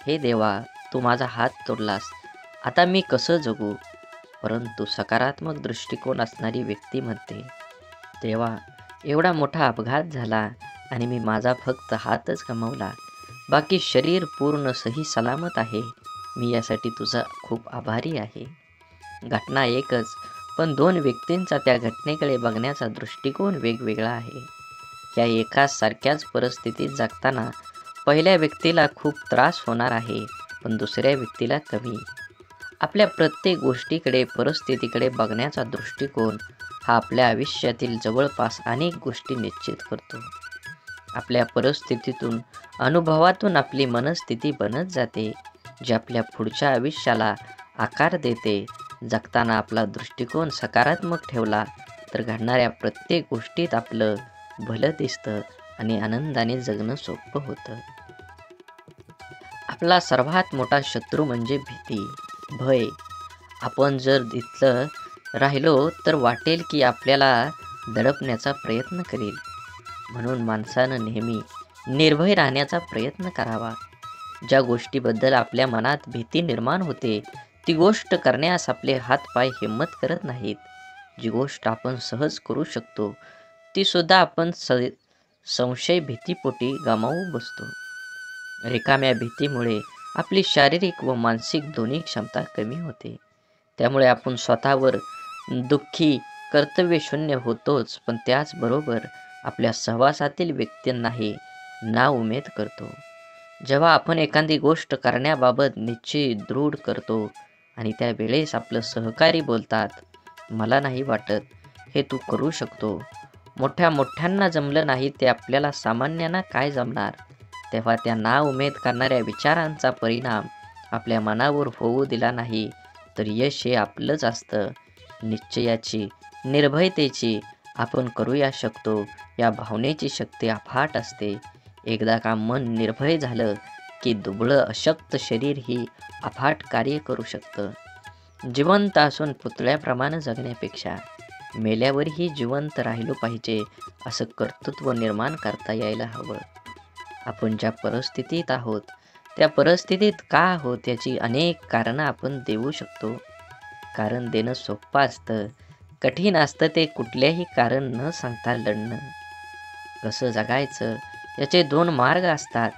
हे देवा, तू माझा हात तोडलास, आता मी कसं जगू? परंतु सकारात्मक दृष्टिकोन असणारी व्यक्ती म्हणते, देवा, एवढा मोठा अपघात झाला आणि मी माझा फक्त हातच गमावला, बाकी शरीर पूर्ण सही सलामत आहे. मी यासाठी तुझा खूप आभारी आहे. घटना एकच, पण दोन व्यक्तींचा त्या घटनेकडे बघण्याचा दृष्टिकोन वेगवेगळा आहे. या एकाच सारख्याच परिस्थितीत जगताना पहिल्या व्यक्तीला खूप त्रास होणार आहे, पण दुसऱ्या व्यक्तीला कमी. आपल्या प्रत्येक गोष्टीकडे, परिस्थितीकडे बघण्याचा दृष्टिकोन हा आपल्या आयुष्यातील जवळपास अनेक गोष्टी निश्चित करतो. आपल्या परिस्थितीतून, अनुभवातून आपली मनस्थिती बनत जाते, जी आपल्या पुढच्या आयुष्याला आकार देते. जगताना आपला दृष्टिकोन सकारात्मक ठेवला तर घडणाऱ्या प्रत्येक गोष्टीत आपलं भलं दिसतं आणि आनंदाने जगणं सोपं होतं. आपला सर्वात मोठा शत्रू म्हणजे भीती, भय. आपण जर इथलं राहिलो तर वाटेल की आपल्याला दडपण्याचा प्रयत्न करेल. म्हणून माणसानं नेहमी निर्भय राहण्याचा प्रयत्न करावा. ज्या गोष्टीबद्दल आपल्या मनात भीती निर्माण होते, ती गोष्ट करण्यास आपले हातपाय हिंमत करत नाहीत. जी गोष्ट आपण सहज करू शकतो, ती सुद्धा आपण संशय भीतीपोटी गमावू बसतो. रिकाम्या भीतीमुळे आपली शारीरिक व मानसिक दोन्ही क्षमता कमी होते. त्यामुळे आपण स्वतःवर दुःखी, कर्तव्यशून्य होतोच, पण त्याचबरोबर आपल्या सहवासातील व्यक्तींनाही नाउमेद करतो. जेव्हा आपण एखादी गोष्ट करण्याबाबत निश्चय दृढ करतो आणि त्यावेळेस आपलं सहकारी बोलतात, मला नाही वाटत हे तू करू शकतो, मोठ्यांना जमलं नाही ते आपल्याला सामान्यांना काय जमणार, तेव्हा त्या नाउमेद करणाऱ्या विचारांचा परिणाम आपल्या मनावर होऊ दिला नाही तर यश हे आपलंच असतं. निश्चयाची, निर्भयतेची, आपण करूया शकतो या भावनेची शक्ती अफाट असते. एकदा का मन निर्भय झालं की दुबळं अशक्त शरीर ही अफाट कार्य करू शकतं. जिवंत असून पुतळ्याप्रमाणे जगण्यापेक्षा मेल्यावरही जिवंत राहिलो पाहिजे असं कर्तृत्व निर्माण करता यायला हवं. आपण ज्या परिस्थितीत आहोत, त्या परिस्थितीत का आहोत याची अनेक कारणं आपण देऊ शकतो. कारण देणं सोपं असतं, कठीण असतं ते कुठल्याही कारण न सांगता लढणं. कसं जगायचं याचे दोन मार्ग असतात.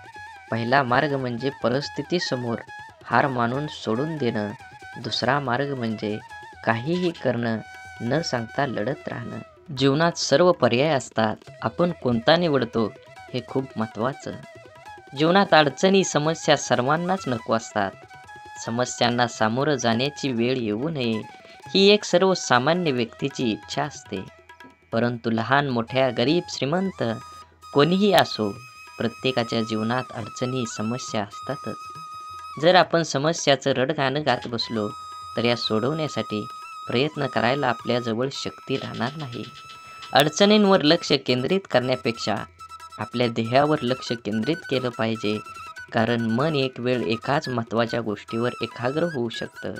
पहिला मार्ग म्हणजे परिस्थितीसमोर हार मानून सोडून देणं. दुसरा मार्ग म्हणजे काहीही करणं, न सांगता लढत राहणं. जीवनात सर्व पर्याय असतात, आपण कोणता निवडतो हे खूप महत्त्वाचं. जीवनात अडचणी, समस्या सर्वांनाच नको असतात. समस्यांना सामोरं जाण्याची वेळ येऊ नये ही एक सर्वसामान्य व्यक्तीची इच्छा असते. परंतु लहान मोठ्या, गरीब श्रीमंत कोणीही असो, प्रत्येकाच्या जीवनात अडचणी, समस्या असतातच. जर आपण समस्याचं रडगाणं गात बसलो तर या सोडवण्यासाठी प्रयत्न करायला आपल्याजवळ शक्ती राहणार नाही. अडचणींवर लक्ष केंद्रित करण्यापेक्षा आपल्या ध्येयावर लक्ष केंद्रित केलं पाहिजे, कारण मन एक वेळ एकाच महत्त्वाच्या गोष्टीवर एकाग्र होऊ शकतं.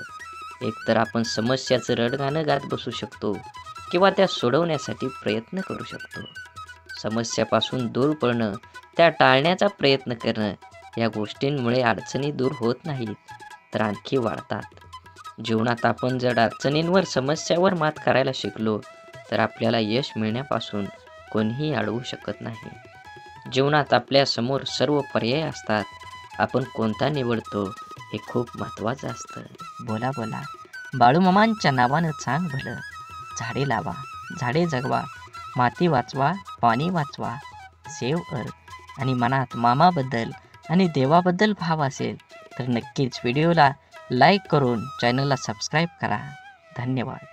एकतर आपण समस्याचं रडगाणं गात बसू शकतो किंवा त्या सोडवण्यासाठी प्रयत्न करू शकतो. समस्यापासून दूर पळणं, त्या टाळण्याचा प्रयत्न करणं, या गोष्टींमुळे अडचणी दूर होत नाहीत तर आणखी वाढतात. जीवनात आपण जर अडचणींवर, समस्यावर मात करायला शिकलो तर आपल्याला यश मिळण्यापासून कोणीही अडवू शकत नाही. जीवनात आपल्यासमोर सर्व पर्याय असतात, आपण कोणता निवडतो हे खूप महत्त्वाचं असतं. बोला बोला, बाळूमामांच्या नावानं चांग भलं. झाडे लावा, झाडे जगवा, माती वाचवा, पाणी वाचवा, सेव्ह कर आणि मनात मामाबद्दल आणि देवाबद्दल भाव असेल तर नक्कीच व्हिडिओला लाईक करून चॅनलला सबस्क्राईब करा. धन्यवाद.